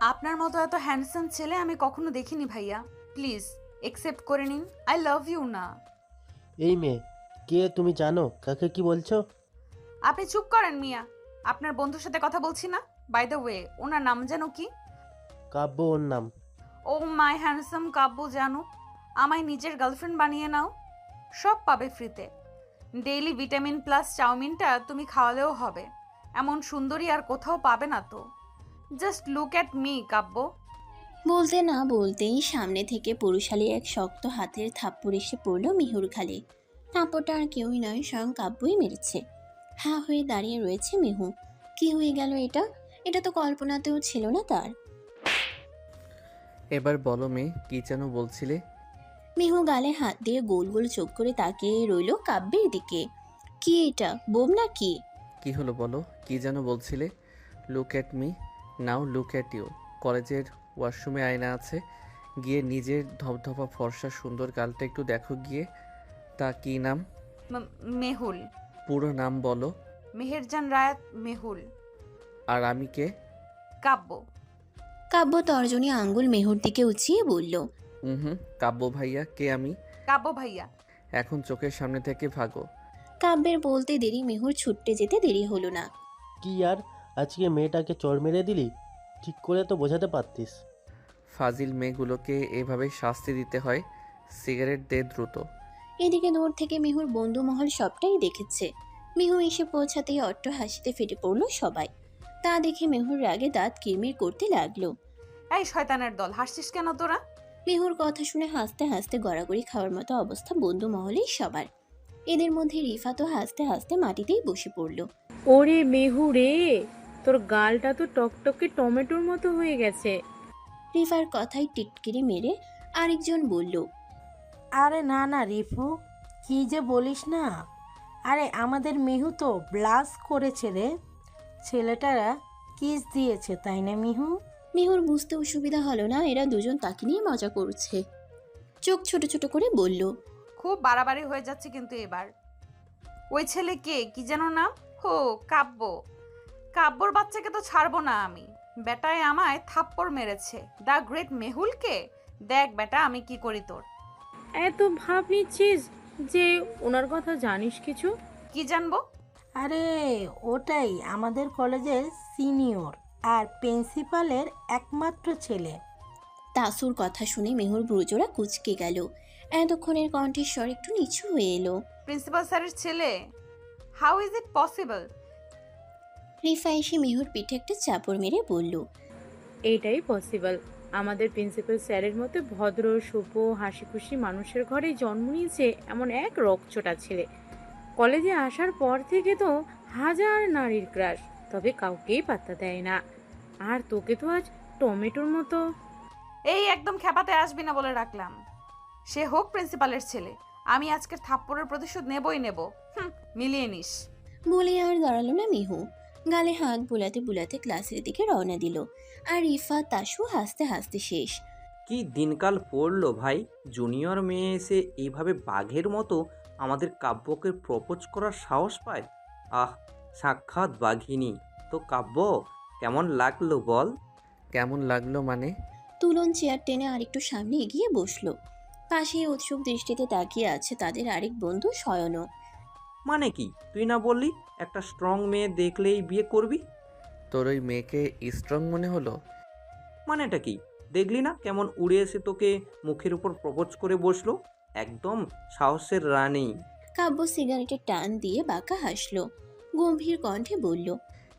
আপনার মতো এত হ্যান্ডসাম ছেলে আমি কখনো দেখিনি ভাইয়া। প্লিজ একসেপ্ট করে নিন। আই লাভ ইউ না। এই মেয়ে, কে তুমি জানো কাকে কি বলছো? আপনি চুপ করেন মিয়া। আপনার বন্ধুর সাথে কথা বলছি না? বাই দ্য ওয়ে, ওনার নাম যেন কি? কাব্য ওর নাম। ও মাই হ্যান্ডসাম কাব্য জানো, আমায় নিজের গার্লফ্রেন্ড বানিয়ে নাও। সব পাবে ফ্রিতে। ডেইলি ভিটামিন প্লাস চাউমিনটা তুমি খাওয়ালেও হবে। এমন সুন্দরী আর কোথাও পাবে না তো। জাস্ট লুক অ্যাট মি কাব্য। বলতে না বলতেই সামনে থেকে পুরুষালী এক শক্ত হাতের থাপ্পড় এসে পড়ল মিহুর ঘালে। থাপ্পড়টা আর কেউই নয়, স্বয়ং কাব্যই মেরেছে। হা হয়ে দাঁড়িয়ে রয়েছে মিহু। কি হয়ে গেল এটা? এটা তো কল্পনাতেও ছিল না তার। এবার বলো মেয়ে, কি যেন বলছিলে? মিহু গালে হাত দিয়ে গোল গোল চোখ করে তাকিয়ে রইল কাব্যের দিকে। কি এটা, বোম নাকি? কি হলো বলো, কি যেন বলছিলে? Look at me, now look at you. কলেজের ওয়াশরুমে আয়না আছে, গিয়ে নিজের ধপধপা ফর্সা সুন্দর গালটা একটু দেখো গিয়ে। তা কি নাম? মেহুল। পুরো নাম বলো। মেহেরজান রায়াত মেহুল। আর আমি কে? কাব্য। কাব্য তর্জনী আঙ্গুল মেহুর দিকে উঁচিয়ে বলল। হুম, কাব্য ভাইয়া কে আমি? কাব্য ভাইয়া। এখন চোখের সামনে থেকে ভাগো। কাব্যের বলতে দেরি মেহুর ছুটতে যেতে দেরি হলো না। কি আর, আজকে মেয়েটাকে চড় মেরে দিলি? ঠিক করে তো বোঝাতে পারতিস। ফাজিল মেয়েগুলোকে এভাবে শাস্তি দিতে হয়। সিগারেট দে দ্রুত। এদিকে দূর থেকে মিহুর বন্ধু মহল সবটাই দেখেছে। মিহু এসে পৌঁছাতেই অট্ট হাসিতে ফেটে পড়ল সবাই। তা দেখে মেহুর রাগে দাঁত কিরমির করতে লাগলো। এই শয়তানের দল, হাসছিস কেন তোরা? মিহুর কথা শুনে হাসতে হাসতে গড়াগড়ি খাওয়ার মতো অবস্থা বন্ধু মহলেই সবার। এদের মধ্যে রিফা তো হাসতে হাসতে মাটিতেই বসে পড়ল। ওরে মেহু রে, তোর গালটা তো টকটকে টমেটোর মতো হয়ে গেছে। রিফার কথায় টিটকিরি মেরে আরেকজন বলল। আরে না না রিফু, কি যে বলিস না। আরে আমাদের মিহু তো ব্লাস করেছে রে। ছেলেটারা কিস দিয়েছে তাই না মিহু? মিহুর বুঝতে অসুবিধা হলো না এরা দুজন তাকে নিয়ে মজা করছে। চোখ ছোট ছোট করে বলল। খুব বাড়াবাড়ি হয়ে যাচ্ছে কিন্তু এবার। ওই ছেলে কে, কি যেন নাম? হো, কাব্য। কাব্যর বাচ্চাকে তো ছাড়বো না আমি। বেটায় আমায় থাপ্পড় মেরেছে। দ্য গ্রেট মেহুলকে। দেখ বেটা আমি কি করি তোর। এত ভাব নিচ্ছিস যে ওনার কথা জানিস কিছু? কি জানবো? আরে ওটাই আমাদের কলেজের সিনিয়র আর প্রিন্সিপালের একমাত্র ছেলে। তাসুর কথা শুনে মেহুর ব্রুজোরা কুঁচকে গেল। এতক্ষণের কণ্ঠেশ্বর একটু নিচু হয়ে এলো। প্রিন্সিপাল স্যারের ছেলে? How is it possible? Rifa এসে মেহুর পিঠে একটা চাপড় মেরে বলল। এইটাই পসিবল। আমাদের প্রিন্সিপাল স্যারের মতো ভদ্র সভ্য হাসি খুশি মানুষের ঘরেই জন্ম নিয়েছে এমন এক রকচটা ছেলে। কলেজে আসার পর থেকে তো হাজার নারীর ক্রাশ, তবে কাউকেই পাত্তা দেয় না। আর তোকে তো আজ টমেটোর মতো। এই একদম খেপাতে আসবি না বলে রাখলাম। সে হোক প্রিন্সিপালের ছেলে, আমি আজকের থাপ্পড়ের প্রতিশোধ নেবই নেব। মিলিয়ে নিস। বলে আর দাঁড়ালো না মিহু। গালে হাত বুলাতে বুলাতে ক্লাসের দিকে রওনা দিল। আর রিফা তাসু হাসতে হাসতে শেষ। কি দিনকাল পড়লো ভাই! জুনিয়র মেয়ে এসে এইভাবে বাঘের মতো আমাদের কাব্যকে প্রপোজ করার সাহস পায়। আহ, সাক্ষাৎ বাঘিনী। তো কাব্য, কেমন লাগলো বল? কেমন লাগলো মানে? তুলন চেয়ার টেনে আরেকটু সামনে এগিয়ে বসলো। পাশে উৎসুক দৃষ্টিতে তাকিয়ে আছে তাদের আরেক বন্ধু শয়নও। মানে কি, তুই না বললি একটা স্ট্রং মেয়ে দেখলেই বিয়ে করবি? তোর ওই মেয়েকে স্ট্রং মনে হলো? মানেটা কি? দেখলি না কেমন উড়ে এসে তোকে মুখের উপর প্রপোজ করে বসলো? একদম সাহসের রানী। কাব্য সিগারেটের টান দিয়ে বাঁকা হাসলো। গম্ভীর কণ্ঠে বলল।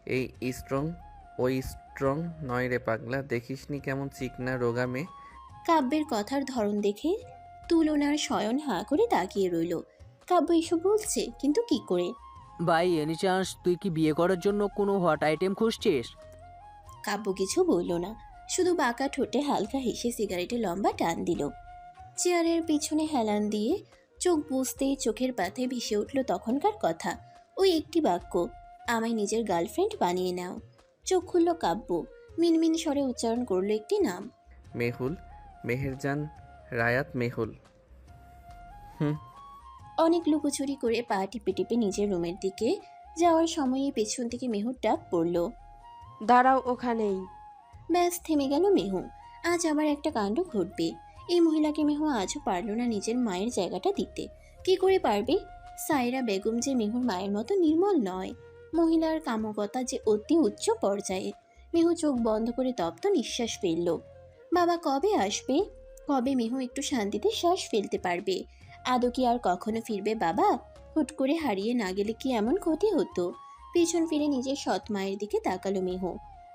এই স্ট্রং, ওই স্ট্রং নয় রে পাগলা, দেখিসনি কেমন চিকনা রোগা মেয়ে। কাব্যের কথার ধরন দেখে তুলনার শয়ন হাঁ করে তাকিয়ে রইল। কাব্য এসব বলছে কিন্তু কি করে? ভাই এনি চান্স তুই কি বিয়ে করার জন্য কোনো হট আইটেম খুঁজছিস? কাব্য কিছু বলল না, শুধু বাঁকা ঠোঁটে হালকা হেসে সিগারেটে লম্বা টান দিল। চেয়ারের পিছনে হেলান দিয়ে চোখ বুঝতেই চোখের পাতায় ভেসে উঠল তখনকার কথা। ওই একটি বাক্য, আমায় নিজের গার্লফ্রেন্ড বানিয়ে নাও। চোখ খুলল কাব্য, মিনমিন স্বরে উচ্চারণ করলো একটি নাম। মেহুল, মেহেরজান রায়াত মেহুল। হুম। অনেক লুকোচুরি করে পা টিপে টিপে নিজের রুমের দিকে যাওয়ার সময়ই পেছন থেকে মেহুর ডাক পড়ল। দাঁড়াও ওখানেই। ব্যাস থেমে গেল মেহু। আজ আবার একটা কাণ্ড ঘটবে। এই মহিলাকে মেহু আজও পারল না নিজের মায়ের জায়গাটা দিতে। কি করে পারবে? সাইরা বেগম যে মেহুর মায়ের মতো নির্মল নয়। মহিলার কামকতা যে অতি উচ্চ পর্যায়ে। মেহু চোখ বন্ধ করে তপ্ত নিঃশ্বাস ফেলল। বাবা কবে আসবে? কবে মেহু একটু শান্তিতে শ্বাস ফেলতে পারবে? আদৌ কি আর কখনো ফিরবে বাবা? হুট করে হারিয়ে না গেলে কি এমন ক্ষতি হতো? পিছন ফিরে নিজের সৎ মায়ের দিকে তাকালো মেহু।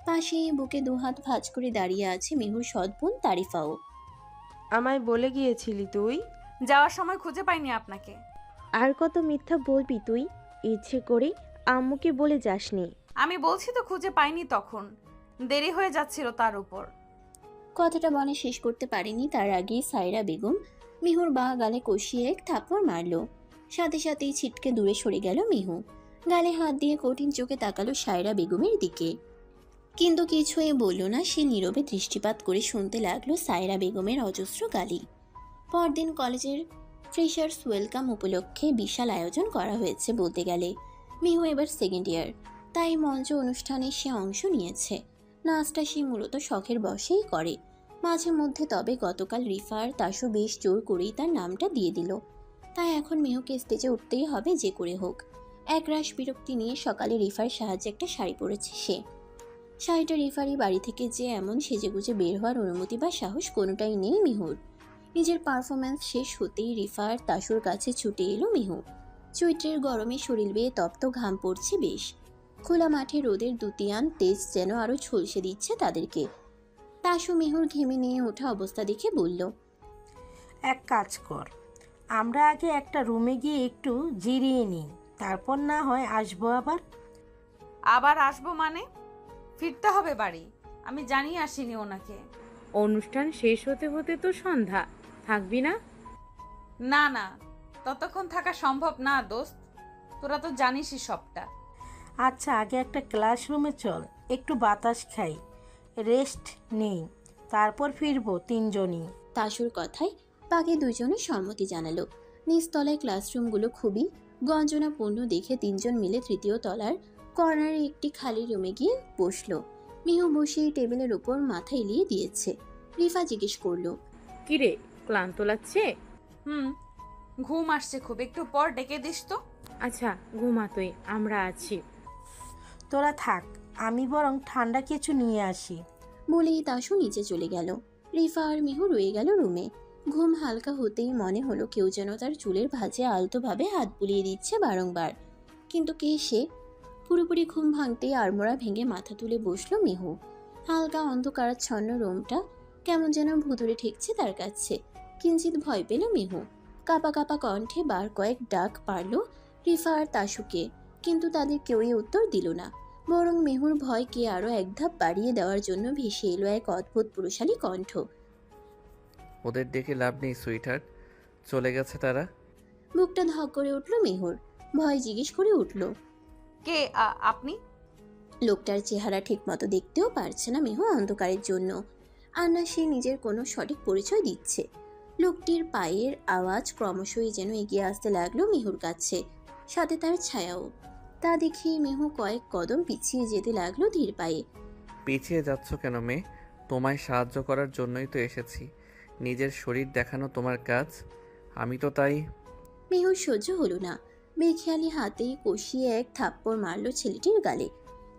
পাশেই বুকে দুহাত ভাঁজ করে দাঁড়িয়ে আছে মেহুর সৎ বোন তারিফাও। আমায় বলে গিয়েছিলি তুই? যাওয়ার সময় খুঁজে পাইনি আপনাকে। আর কত মিথ্যা বলবি তুই? ইচ্ছে করে আম্মুকে বলে যাসনি। আমি বলছি তো খুঁজে পাইনি, তখন দেরি হয়ে যাচ্ছিল তার উপর। কথাটা বলে শেষ করতে পারেনি তার আগেই সাইরা বেগম মিহুর বাঁ গালে কষিয়ে এক থাপ্পড় মারল। সাথে সাথেই ছিটকে দূরে সরে গেল মিহু। গালে হাত দিয়ে কঠিন চোখে তাকালো সাইরা বেগমের দিকে, কিন্তু কিছুই বলল না। সে নীরবে দৃষ্টিপাত করে শুনতে লাগলো সাইরা বেগমের অজস্র গালি। পরদিন কলেজের ফ্রেশার্স ওয়েলকাম উপলক্ষে বিশাল আয়োজন করা হয়েছে বলতে গেলে। মিহু এবার সেকেন্ড ইয়ার, তাই মঞ্চ অনুষ্ঠানে সে অংশ নিয়েছে। নাচটা সে মূলত শখের বশেই করে মাঝে মধ্যে, তবে গতকাল রিফা আর তাসু বেশ জোর করেই তার নামটা দিয়ে দিল। তাই এখন মেহুকে স্টেজে উঠতেই হবে যে করে হোক। একরাশ বিরক্তি নিয়ে সকালে রিফার সাহায্যে একটা শাড়ি পরেছে সে। শাড়িটা রিফারই বাড়ি থেকে যে এমন সেজেগুজে বের হওয়ার অনুমতি বা সাহস কোনোটাই নেই মিহুর। নিজের পারফরম্যান্স শেষ হতেই রিফা আর তাসুর কাছে ছুটে এলো মিহু। চৈত্রের গরমে শরীর বেয়ে তপ্ত ঘাম পড়ছে বেশ। খোলা মাঠে রোদের দুতিয়ান তেজ যেন আরো ঝলসে দিচ্ছে তাদেরকে। তাসু মিহুর ঘেমে নিয়ে ওঠা অবস্থা দেখে বলল, এক কাজ কর, আমরা আগে একটা রুমে গিয়ে একটু জিরিয়ে নিই, তারপর না হয় আসবো আবার। আবার আসবো মানে? ফিরতে হবে বাড়ি। আমি জানিয়ে আসিনি ওনাকে। অনুষ্ঠান শেষ হতে হতে তো সন্ধ্যা, থাকবি না? না না, ততক্ষণ থাকা সম্ভব না দোস্ত, তোরা তো জানিসই সবটা। আচ্ছা, আগে একটা ক্লাসরুমে চল, একটু বাতাস খাই, রেস্ট নেই, তারপর ফিরবো তিনজনই। তাসুর কথায় বাকি দুজনে সম্মতি জানালো। নিচতলায় ক্লাসরুমগুলো খুবই গঞ্জনাপূর্ণ দেখে তিনজন মিলে তৃতীয় তলার কর্নারে একটি খালি রুমে গিয়ে বসলো। মিহু বসেই টেবিলের উপর মাথা এলিয়ে দিয়েছে। রিফা জিজ্ঞেস করলো, কিরে, ক্লান্ত লাগছে? ঘুম আসছে খুব, একটু পর ডেকে দিস তো। আচ্ছা ঘুমা তুই, আমরা আছি। তোরা থাক, আমি বরং ঠান্ডা কিছু নিয়ে আসি। বলেই তাসু নিচে চলে গেল। রিফা আর মিহু রয়ে গেল রুমে। ঘুম হালকা হতেই মনে হলো কেউ যেন তার চুলের ভাঁজে আলতোভাবে হাত বুলিয়ে দিচ্ছে বারংবার। কিন্তু কে সে? পুরোপুরি ঘুম ভাঙতেই আড়মোড়া ভেঙে মাথা তুলে বসলো মিহু। হালকা অন্ধকারাচ্ছন্ন রুমটা কেমন যেন ভুতুড়ে ঠেকছে তার কাছে। কিঞ্চিত ভয় পেল মিহু। কাপা কাপা কণ্ঠে বার কয়েক ডাক পারল রিফা আর তাসুকে, কিন্তু তাদের কেউই উত্তর দিল না। বরং মেহুর ভয়কে আরো এক ধাপ বাড়িয়ে দেওয়ার জন্য ভেসে এলো এক অদ্ভুত পুরুষালী কণ্ঠ। ওদের ডেকে লাভ নেই সুইটহার্ট, চলে গেছে তারা। বুকটা ধক করে উঠল মেহুর। ভয় জিজ্ঞেস করে উঠল, কে আপনি? লোকটার চেহারা ঠিক মতো দেখতেও পারছে না মেহু অন্ধকারের জন্য। আর না সে নিজের কোনো সঠিক পরিচয় দিচ্ছে। লোকটির পায়ের আওয়াজ ক্রমশই যেন এগিয়ে আসতে লাগলো মেহুর কাছে, সাথে তার ছায়াও। তা দেখে মেহু কয়েক কদম পিছিয়ে যেতে লাগলো ধীর পায়ে। পিছিয়ে যাচ্ছ কেন মেয়ে? তোমায় সাহায্য করার জন্যই তো এসেছি। নিজের শরীর দেখানো তোমার কাজ, আমি তো তাই। মেহুর সহ্য হলো না। বেখেয়ালি হাতেই কষিয়ে এক থাপ্পড় মারল ছেলেটির গালে।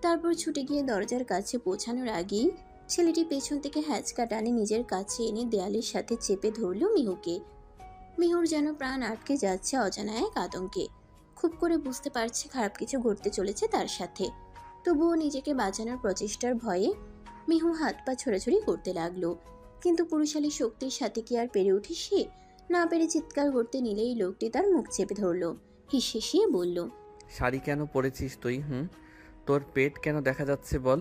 তারপর ছুটে গিয়ে দরজার কাছে পৌঁছানোর আগেই ছেলেটি পেছন থেকে হ্যাঁচকা টানে নিজের কাছে এনে দেয়ালের সাথে চেপে ধরল মিহুকে। মিহুর যেন প্রাণ আটকে যাচ্ছে অজানা এক আতঙ্কে। খুব করে বুঝতে পারছে খারাপ কিছু ঘটতে চলেছে তার সাথে। তবুও নিজেকে বাঁচানোর প্রচেষ্টার ভয়ে মিহু হাত পা ছোড়াছুড়ি করতে লাগলো। কিন্তু পুরুষালী শক্তির সাথে কি আর পেরে উঠে সে? না পেরে চিৎকার করতে নিলেই লোকটি তার মুখ চেপে ধরল। হিসিয়ে বলল, শাড়ি কেন পরেছিস তুই? তোর পেট কেন দেখা যাচ্ছে বল?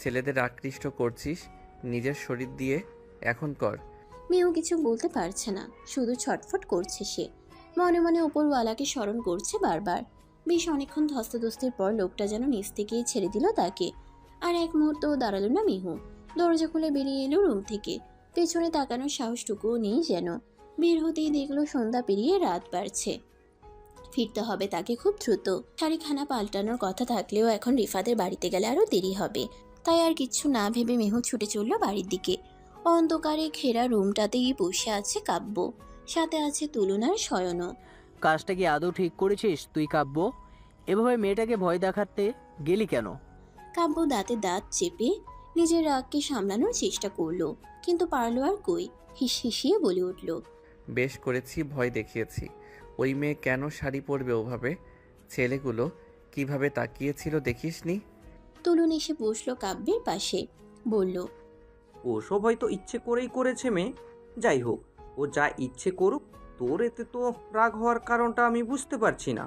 ছেলেদের আকৃষ্ট করছিস নিজের শরীর দিয়ে, এখন কর। মেয়েও কিছু বলতে পারছে না, শুধু ছটফট করছে সে। মনে মনে ওপরওয়ালাকে স্মরণ করছে বারবার। বেশ অনেকক্ষণ ধস্তাধস্তির পর লোকটা যেন নিচ থেকেই ছেড়ে দিল তাকে। আর এক মুহূর্তও দাঁড়ালো না মিহু। দরজা খুলে বেরিয়ে এলো রুম থেকে। পেছনে তাকানোর সাহসটুকুও নেই যেন। বের হতেই দেখলো সন্ধ্যা পেরিয়ে রাত বাড়ছে। ফিরতে হবে তাকে খুব দ্রুত। শাড়িখানা পাল্টানোর কথা থাকলেও এখন রিফাদের বাড়িতে গেলে আরো দেরি হবে। তাই আর কিচ্ছু না ভেবে মেহু ছুটে চলল বাড়ির দিকে। অন্ধকারে ঘেরা রুমটাতেই বসে আছে কাব্য, সাথে আছে তুলনার শয়নও। কাজটা কি আদৌ ঠিক করেছিস তুই কাব্য? এভাবে মেয়েটাকে ভয় দেখাতে গেলি কেন? কাব্য দাঁতে দাঁত চেপে নিজের রাগকে সামলানোর চেষ্টা করলো, কিন্তু পারলো আর কই। হিসিয়ে বলে উঠল, বেশ করেছি, ভয় দেখিয়েছি। ওই মেয়ে কেন শাড়ি পরবে ওভাবে? ছেলেগুলো কিভাবে তাকিয়েছিল দেখিসনি? তুলন এসে বসলো কাব্যের পাশে, বলল, ওসব হয়তো ইচ্ছে করেই করেছে মেয়ে। যাই হোক, ও যা ইচ্ছে করুক, তোর এতে তো রাগ হওয়ার কারণটা আমি বুঝতে পারছি না।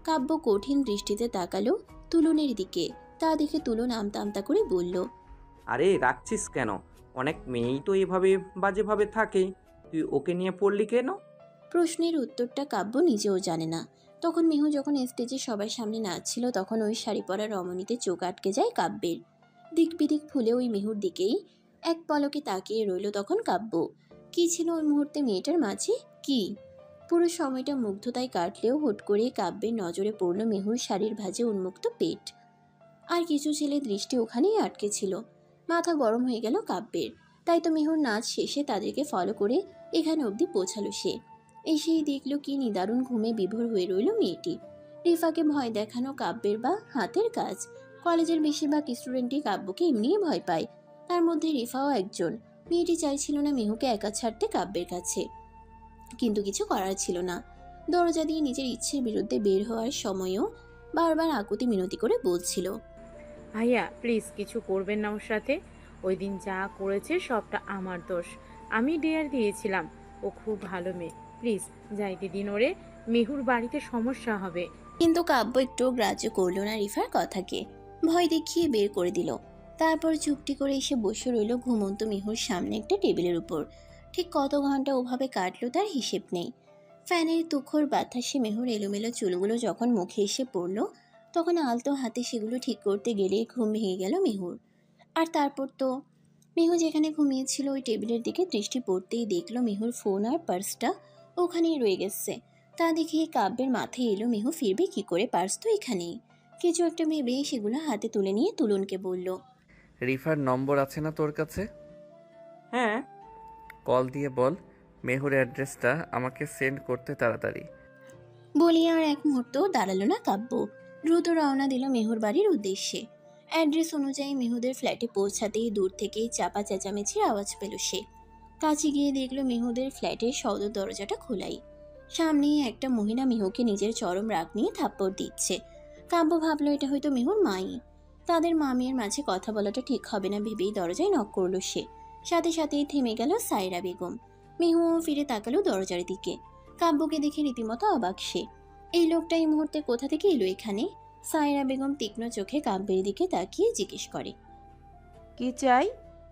কাব্য কঠিন দৃষ্টিতে তাকালো তুলনের দিকে। তা দেখে তুলন আমতা আমতা করে বলল, আরে রাখছিস কেন? অনেক মেয়েই তো এভাবে বাজেভাবে থাকে, তুই ওকে নিয়ে পড়লি কেন? প্রশ্নের উত্তরটা কাব্য নিজেও জানে না। তখন মেহু যখন স্টেজে সবার সামনে নাচছিল, তখন ওই শাড়ি পরা রমণীতে চোখ আটকে যায় কাব্যের। দিক বিদিক ফুলে ওই মেহুর দিকেই এক পলকে তাকিয়ে রইল তখন কাব্য। কি ছিল ওই মুহূর্তে মেয়েটার মাঝে? কি? পুরো সময়টা মুগ্ধতায় কাটলেও হুট করে কাব্যের নজরে পড়ল মেহুর শাড়ির ভাঁজে উন্মুক্ত পেট। আর কিছু ছেলে দৃষ্টি ওখানেই আটকে ছিল। মাথা গরম হয়ে গেল কাব্যের। তাই তো মেহুর নাচ শেষে তাদেরকে ফলো করে এখানে অবধি পৌঁছালো সে। এসেই দেখল কি নিদারুণ ঘুমে বিভোর হয়ে রইল মেয়েটি। রিফাকে ভয় দেখানো কাব্যের বা হাতের কাজ। কলেজের বেশিরভাগ স্টুডেন্টই কাব্যকে এমনিই ভয় পায়, তার মধ্যে রিফাও একজন। মেয়েটি চাইছিল না মেহুকে একা ছাড়তে কাব্যের কাছে, কিন্তু কিছু করার ছিল না। দরজা দিয়ে নিজের ইচ্ছের বিরুদ্ধে বের হওয়ার সময়ও বারবার আকুতি মিনতি করে বলছিল, ভাইয়া প্লিজ কিছু করবেন না ওর সাথে। ওই দিন যা করেছে সবটা আমার দোষ। আমি ডেয়ার দিয়েছিলাম। ও খুব ভালো মেয়ে, প্লিজ যাইতে দিন ওরে। মেহুর বাড়িতে সমস্যা হবে। কিন্তু কাব্য একটু গ্রাহ্য করল না রিফার কথাকে। ভয় দেখিয়ে বের করে দিল। তারপর চুপটি করে এসে বসে রইল ঘুমন্ত মেহুর সামনে একটা টেবিলের উপর। ঠিক কত ঘন্টা ওভাবে কাটলো তার হিসেব নেই। ফ্যানের তুখর বাতাসে মেহুর এলোমেলো চুলগুলো যখন মুখে এসে পড়ল, তখন আলতো হাতে সেগুলো ঠিক করতে গেলে ঘুম ভেঙে গেল মেহুর। আর তারপর তো মেহু যেখানে ঘুমিয়েছিল ওই টেবিলের দিকে দৃষ্টি পড়তেই দেখলো মেহুর ফোন আর পার্সটা ওখানেই রয়ে গেছে। তা দেখে কাব্যের মাথায় এলো মেহু ফিরবে কি করে, পার্স তো এখানেই। কিছু একটা ভেবে সেগুলো হাতে তুলে নিয়ে তুলনকে বলল, রিফার নম্বর আছে না তোর কাছে? হ্যাঁ। কল দিয়ে বল মেহুর অ্যাড্রেসটা আমাকে সেন্ড করতে তাড়াতাড়ি। বলি আর এক মুহূর্ত দাঁড়ালো না কাব্য। দ্রুত রওনা দিল মেহুর বাড়ির উদ্দেশ্যে। অ্যাড্রেস অনুযায়ী মেহুদের ফ্ল্যাটে পৌঁছাতেই দূর থেকেই চাপা চেঁচামেচির আওয়াজ পেল সে। কাছে গিয়ে দেখলো মেহুদের ফ্ল্যাটের সদর দরজাটা খোলাই। সামনেই একটা মহিলা মেহুকে নিজের চরম রাগ নিয়ে থাপ্পড় দিচ্ছে। কাব্য ভাবলো এটা হয়তো মেহুর মাই। তাদের মামির মাঝে কথা বলাটা ঠিক হবে না ভেবেই দরজায় নক করলো সে। সাথে সাথেই থেমে গেল সায়রা বেগম। মেহুও ফিরে তাকালো দরজার দিকে। কাব্যকে দেখে রীতিমতো অবাক সে। এই লোকটা এই মুহূর্তে কোথা থেকে এলো এখানে? সায়রা বেগম তীক্ষ্ণ চোখে কাব্যের দিকে তাকিয়ে জিজ্ঞেস করে, কি চাই?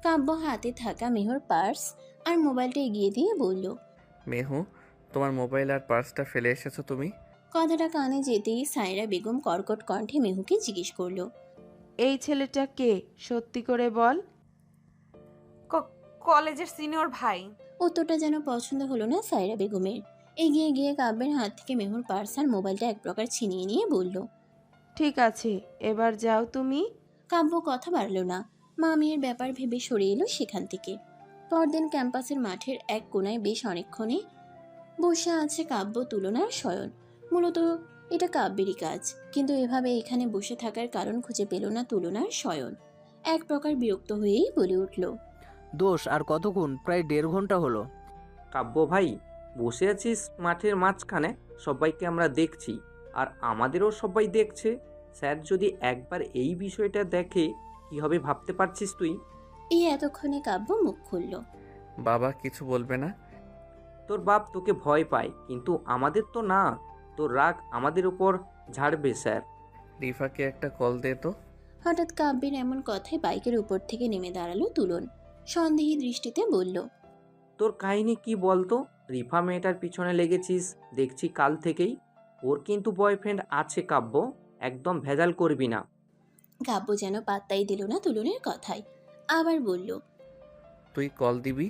কাব্য হাতে থাকা মেহুর পার্স আর মোবাইলটা এগিয়ে দিয়ে বলল, মেহু, তোমার মোবাইল আর পার্সটা ফেলে এসেছো তুমি? কথাটা কানে যেতেই সায়রা বেগম কর্কট কণ্ঠে মেহুকে জিজ্ঞেস করলো, এই ছেলেটা কে? সত্যি করে বল। কলেজের সিনিয়র ভাই। উত্তরটা যেন পছন্দ হলো না সায়রা বেগমের। এগিয়ে গিয়ে কাব্যের হাত থেকে মেহুর পার্স আর মোবাইলটা এক প্রকার ছিনিয়ে নিয়ে বলল, ঠিক আছে, এবার যাও তুমি। কাব্য কথা বাড়ল না। মামির ব্যাপার ভেবে সরে এলো সেখান থেকে। পরদিন ক্যাম্পাসের মাঠের এক কোনায় বেশ অনেকক্ষণে বসে আছে কাব্য, তুলনার শয়ন। মূলত এটা কাব্যেরই কাজ, কিন্তু এভাবে এখানে বসে থাকার কারণ খুঁজে পেল না তুলনার শয়ন। এক প্রকার বিরক্ত হয়েই বলে উঠল, দোষ আর কতক্ষণ? প্রায় 1.5 ঘন্টা হলো। কাব্য ভাই, বসে আছিস মাঠের মাঝখানে, সবাইকে আমরা দেখছি, আর আমাদেরও সবাই দেখছে। স্যার যদি একবার এই বিষয়টা দেখে কি হবে ভাবতে পারছিস তুই? এই এতক্ষণে কাব্য মুখ খুলল। বাবা কিছু বলবে না? তোর বাপ তোকে ভয় পায়, কিন্তু আমাদের তো না। তোর রাগ আমাদের উপর ঝাড়বে স্যার। রিফাকে একটা কল দে তো। হঠাৎ কাব্যের এমন কথায় বাইকের উপর থেকে নেমে দাঁড়ালো তুলন। সন্দেহী দৃষ্টিতে বলল, তোর কাহিনী কি বলতো? রিফা মেয়েটার পিছনে লেগেছিস দেখছি কাল থেকেই। ওর কিন্তু বয়ফ্রেন্ড আছে কাব্য, একদম ভেজাল করবি না। কাব্য যেন পাত্তাই দিল না তুলনের কথায়। আবার বলল, তুই কল দিবি?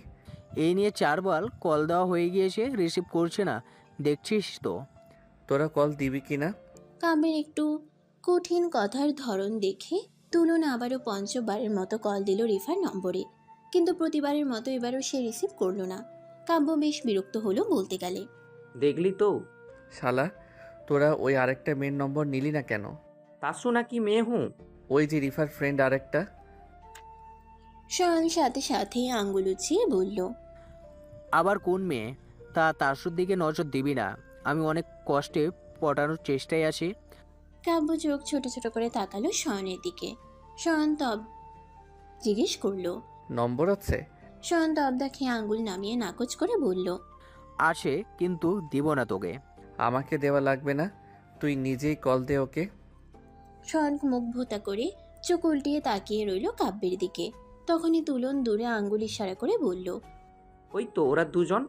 এই নিয়ে 4 বার কল দেওয়া হয়ে গিয়েছে, রিসিভ করছে না, দেখছিস তো। তোরা কল দিবি কি না? কাব্যের একটু কঠিন কথার ধরন দেখে তুলন আবারও পঞ্চমবারের মতো কল দিল রিফার নম্বরে, কিন্তু প্রতিবারের মতো এবারও সে রিসিভ করলো না। কাব্য বেশ বিরক্ত হলো বলতে গেলে। দেখলি তো, শালা, তোরা ওই আরেকটা মেয়ের নম্বর নিলি না কেন? তাসু নাকি মেয়ে হুঁ? ওই যে রিফার ফ্রেন্ড আরেকটা। শয়ন সাথে সাথে আঙ্গুল উঁচিয়ে বলল, আবার কোন মেয়ে? তাসুর দিকে নজর দিবি না, আমি অনেক কষ্টে পটানোর চেষ্টায় আছি। কাব্য চোখ ছোট ছোট করে তাকালো শয়নের দিকে। শয়ন তব জিজ্ঞেস করলো। নম্বর আছে? শয়ন তবদা খেয়ে আঙ্গুল নামিয়ে নাকচ করে বলল, আছে, কিন্তু দিব না তোকে। আমাকে দেওয়া লাগবে না, তুই নিজেই কল দে ওকে। শয়ন মুখ ভোতা করে চোখ উল্টিয়ে তাকিয়ে রইল কাব্যের দিকে। তখনই তুলন দূরে আঙ্গুল ইশারা করে বলল। ওই তো ওরা দুজন।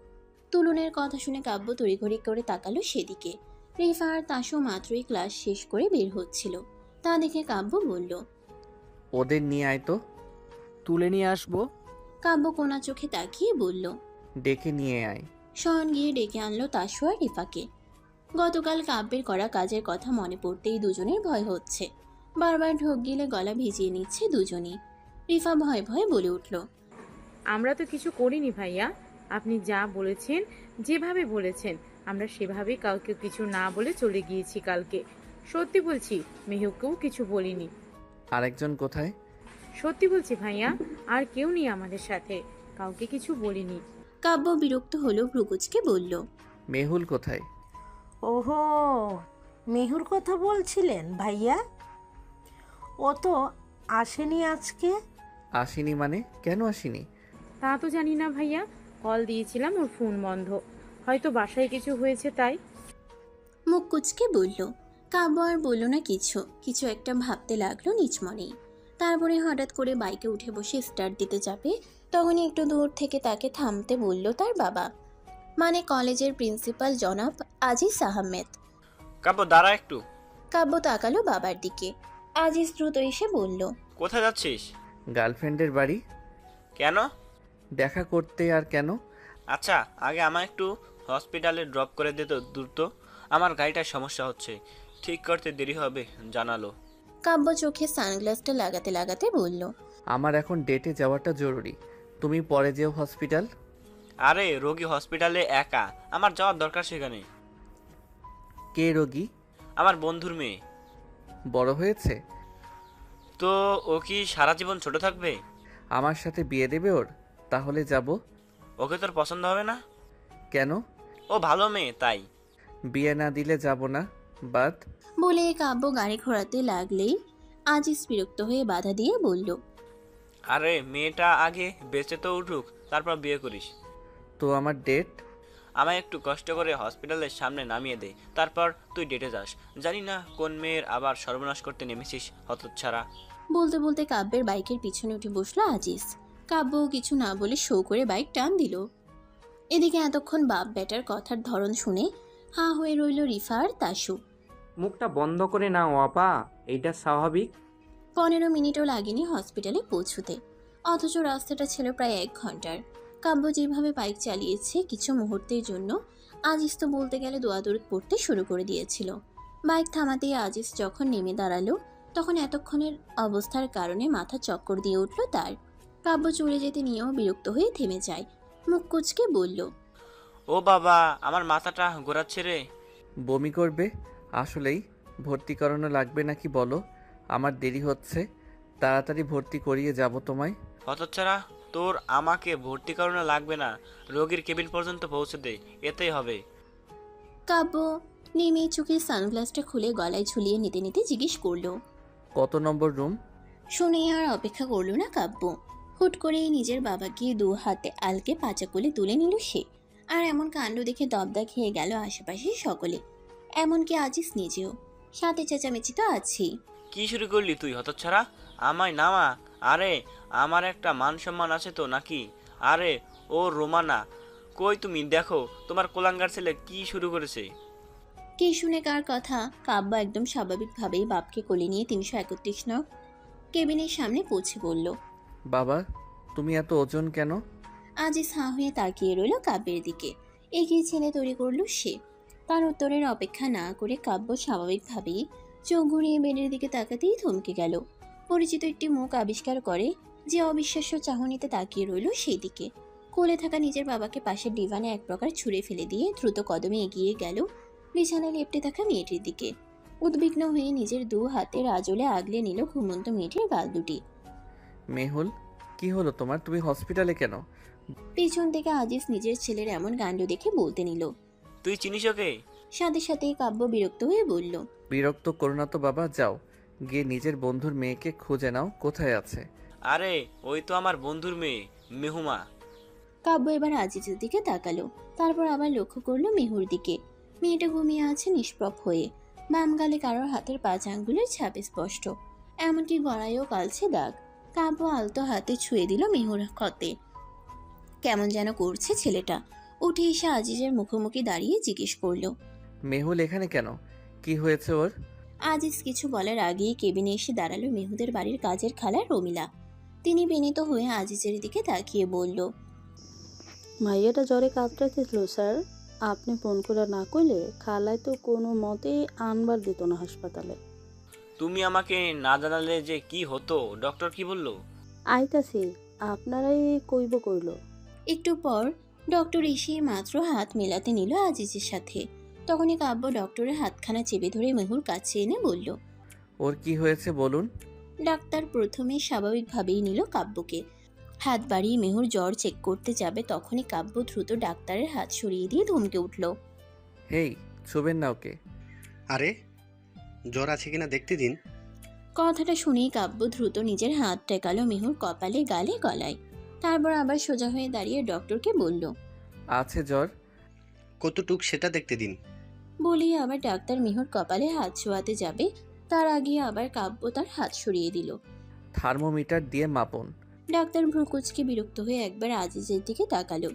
তুলনের কথা শুনে কাব্য তড়িঘড়ি করে তাকালো সেদিকে। রিফা আর তাসু মাত্রই ক্লাস শেষ করে বের হচ্ছিল, তা দেখে কাব্য বলল। ওদের নিয়ে আয় তো। তুলে নিয়ে আসবো। কাব্য কোনা চোখে তাকিয়ে বলল। ডেকে নিয়ে আয়। শয়ন গিয়ে ডেকে আনলো তাসু আর রিফাকে। গতকাল কাব্যের করা কাজের কথা মনে পড়তেই দুজনের ভয় হচ্ছে। বারবার ঢোক গিলে গলা ভিজিয়ে নিচ্ছে দুজনই। রিফা ভয়ে ভয়ে বলে উঠল। আমরা তো কিছু করিনি ভাইয়া, আপনি যা বলেছেন, যেভাবে বলেছেন আমরা সেভাবেই কাউকে কিছু না বলে চলে গিয়েছি কালকে। সত্যি বলছি, মেহুকেও কিছু বলিনি। আরেকজন কোথায়? সত্যি বলছি ভাইয়া, আর কেউ নেই আমাদের সাথে, কাউকে কিছু বলিনি। কাব্য বিরক্ত হলো ভ্রুকুচকে বলল। মেহুল কোথায়? ওহো, মেহুর কথা বলছিলেন ভাইয়া? ও তো আসেনি আজকে। আসেনি মানে? কেন আসেনি? তা তো জানি না ভাইয়া, কল দিয়েছিলাম ওর ফোন বন্ধ, হয়তো বাসায় কিছু হয়েছে তাই। মুখ কুচকে বলল। কাব্য আর বলল না কিছু, কিছু একটা ভাবতে লাগলো নিজ মনেই। তারপরে হঠাৎ করে বাইকে উঠে বসে স্টার্ট দিতে যাবে, তখনই একটু দূর থেকে তাকে থামতে বলল তার বাবা, মানে কলেজের প্রিন্সিপাল জনাব আজিজ আহমেদ। কাব্য দাঁড়া একটু। কাব্য তাকালো বাবার দিকে। আজিজ দ্রুত এসে বলল। কোথায় যাচ্ছিস? গার্লফ্রেন্ডের বাড়ি। কেন? দেখা করতে। আর কেন? আচ্ছা, আগে আমায় একটু হসপিটালে ড্রপ করে দে তো দ্রুত, আমার গাড়িটার সমস্যা হচ্ছে, ঠিক করতে দেরি হবে জানালো। কাব্য চোখে সানগ্লাসটা লাগাতে লাগাতে বলল। আমার এখন ডেটে যাওয়াটা জরুরি, তুমি পরে যেও হসপিটাল। আরে রোগী হসপিটালে একা, আমার যাওয়ার দরকার সেখানে। কে রোগী? আমার বন্ধুর মেয়ে। বড় হয়েছে? তো ও কি সারা জীবন ছোট থাকবে? আমার সাথে বিয়ে দেবে ওর? তাহলে যাব। ওকে তোর পছন্দ হবে না? কেন? ও ভালো মেয়ে তাই। বিয়ে না দিলে যাব না, বাদ। বলে কাব্য গাড়ি ঘোরাতে লাগলেই আজিজ বিরক্ত হয়ে বাধা দিয়ে বলল। আরে মেয়েটা আগে বেঁচে তো উঠুক, তারপর বিয়ে করিস। তো আমার ডেট? আমায় একটু কষ্ট করে হসপিটালের সামনে নামিয়ে দে, তারপর তুই ডেটে যাস। জানি না কোন মেয়ের আবার সর্বনাশ করতে নেমেছিস হতচ্ছাড়া। বলতে বলতে কাব্যের বাইকের পিছনে উঠে বসলো আজিজ। কাব্য কিছু না বলে শো করে বাইক টান দিল। এদিকে এতক্ষণ বাপ বেটার কথার ধরন শুনে হাঁ হয়ে রইল রিফা আর তাসু। মুখটা বন্ধ করে নাও আপা, এইটা স্বাভাবিক। 15 মিনিটও লাগেনি হসপিটালে পৌঁছতে, অথচ রাস্তাটা ছিল প্রায় 1 ঘন্টার। কাব্য যেভাবে বাইক চালিয়েছে কিছু মুহূর্তের জন্য আজিজ তো বলতে গেলে দোয়াদুরুদ পড়তে শুরু করে দিয়েছিল। বাইক থামাতেই আজিজ যখন নেমে দাঁড়ালো, তখন এতক্ষণের অবস্থার কারণে মাথা চক্কর দিয়ে উঠল তার। কাব্য চলে যেতে নিয়েও বিরক্ত হয়ে থেমে যায়। মুখ কুচকে বলল। ও বাবা, আমার মাথাটা ঘোরাচ্ছে রে। বমি করবে? আসলেই ভর্তি করানো লাগবে নাকি বলো? আমার দেরি হচ্ছে, তাড়াতাড়ি ভর্তি করিয়ে যাব তোমায়। হতচ্ছাড়া, তোর আমাকে ভর্তি করানো লাগবে না, রোগীর কেবিন পর্যন্ত পৌঁছে দে, এতেই হবে। কাব্য নেমে চোখের সানগ্লাসটা খুলে গলায় ঝুলিয়ে নিতে নিতে জিজ্ঞেস করলো। কত নম্বর রুম? শুনে আর অপেক্ষা করলো না কাব্য। হুট করেই নিজের বাবাকে 2 হাতে আলকে পাচা কোলে তুলে নিল সে। আর এমন কাণ্ড দেখে দবদা খেয়ে গেল আশেপাশে সকলে, এমনকি আজিজ নিজেও। সাথে চেঁচামেচি তো আছেই। কি শুরু করলি তুই হতচ্ছাড়া? আমায় নামা। আরে আমার একটা মান সম্মান আছে তো নাকি? আরে ও রোমানা, কই তুমি? দেখো তোমার কোলাঙ্গার ছেলে কি শুরু করেছে। কি শুনে কার কথা? কাব্য একদম স্বাভাবিকভাবেই বাপকে কোলে নিয়ে 331 নং কেবিনের সামনে পৌঁছে বলল। বাবা, তুমি এত ওজন কেন? আজিজ হাঁ হয়ে তাকিয়ে রইল কাব্যের দিকে। এগিয়ে ছেলে তৈরি করলো সে। তার উত্তরের অপেক্ষা না করে কাব্য স্বাভাবিকভাবেই চোখ ঘুরিয়ে বেডের দিকে তাকাতেই থমকে গেল। পরিচিত একটি মুখ আবিষ্কার করে, যে অবিশ্বাস্য চাহনিতে তাকিয়ে রইল সেই দিকে। কোলে থাকা নিজের বাবাকে পাশের ডিভানে এক প্রকার ছুঁড়ে ফেলে দিয়ে দ্রুত কদমে এগিয়ে গেল বিছানায় লেপ্টে থাকা মেয়েটির দিকে। উদ্বিগ্ন হয়ে নিজের দু হাতের আঁচলে আগলে নিল ঘুমন্ত মেয়েটির গাল দুটি। মেহুল, কি হলো তোমার? তুমি হসপিটালে কেন? পেছন থেকে আজিজ নিজের ছেলের এমন কাণ্ড দেখে বলতে নিল। তুই চিনিস ওকে? সাথে সাথেই কাব্য বিরক্ত হয়ে বলল, বিরক্ত করো না তো বাবা, যাও গিয়ে নিজের বন্ধুর মেয়েকে খুঁজে নাও, কোথায় আছে। আরে ওই তো আমার বন্ধুর মেয়ে, মেহুমা। কাব্য এবার আজিজের দিকে তাকালো, তারপর আবার লক্ষ্য করলো মেহুর দিকে। মেয়েটা ঘুমিয়ে আছে নিষ্প্রভ হয়ে, বাম গালে কারোর হাতের 5 আঙ্গুলের ছাপ স্পষ্ট, এমনকি গলায়ও কালছে দাগ। কাব্য আলতো হাতে ছুঁয়ে দিল মেহুর ক্ষতে। কেমন যেন করছে ছেলেটা। উঠে এসে আজিজের মুখোমুখি দাঁড়িয়ে জিজ্ঞেস করলো, মেহুল এখানে কেন? কি হয়েছে ওর? আজিজ কিছু বলার আগেই কেবিনে এসে দাঁড়ালো মেহুদের বাড়ির কাজের খালা রমিলা। তিনি বিনীত হয়ে আজিজের দিকে তাকিয়ে বলল, মাইয়াটা জ্বরে কাতরাতেছিল স্যার, আপনি ফোন করে না কইলে খালায় তো কোনো মতেই আনবার দিত না হাসপাতালে। তুমি আমাকে না জানালে যে কি হতো? ডক্টর কি বললো? আইতাছি, আপনারাই কইব কইল। একটু পর ডক্টর এসে মাত্র হাত মেলাতে নিল আজিজের সাথে। তখনই কাব্য ডক্টরের হাতখানা চেপে ধরে মেহুর কাছে এনে বলল, ওর কি হয়েছে বলুন। ডাক্তার প্রথমে স্বাভাবিকভাবেই নিল কাব্যকে। হাত বাড়িয়ে মেহুর জ্বর চেক করতে যাবে, তখনই কাব্য দ্রুত ডাক্তারের হাত সরিয়ে দিয়ে ধমকে উঠল, হেই, ছুবেন না ওকে। আরে জ্বর আছে কিনা দেখতে দিন। কথাটা শুনেই কাব্য দ্রুত নিজের হাত টেকালো মেহুর কপালে, গালে, গলায়। তারপর আবার সোজা হয়ে দাঁড়িয়ে ডক্টরকে বলল, আছে জ্বর। কতটুক সেটা দেখতে দিন। বলেই আবার ডাক্তার মেহুর কপালে হাত ছোঁয়াতে যাবে, তার আগে আবার কাব্য তার হাত সরিয়ে দিল। থার্মোমিটার দিয়ে মাপুন। ডাক্তার ভ্রুকুচকে বিরক্ত হয়ে একবার আজিজের দিকে তাকালো।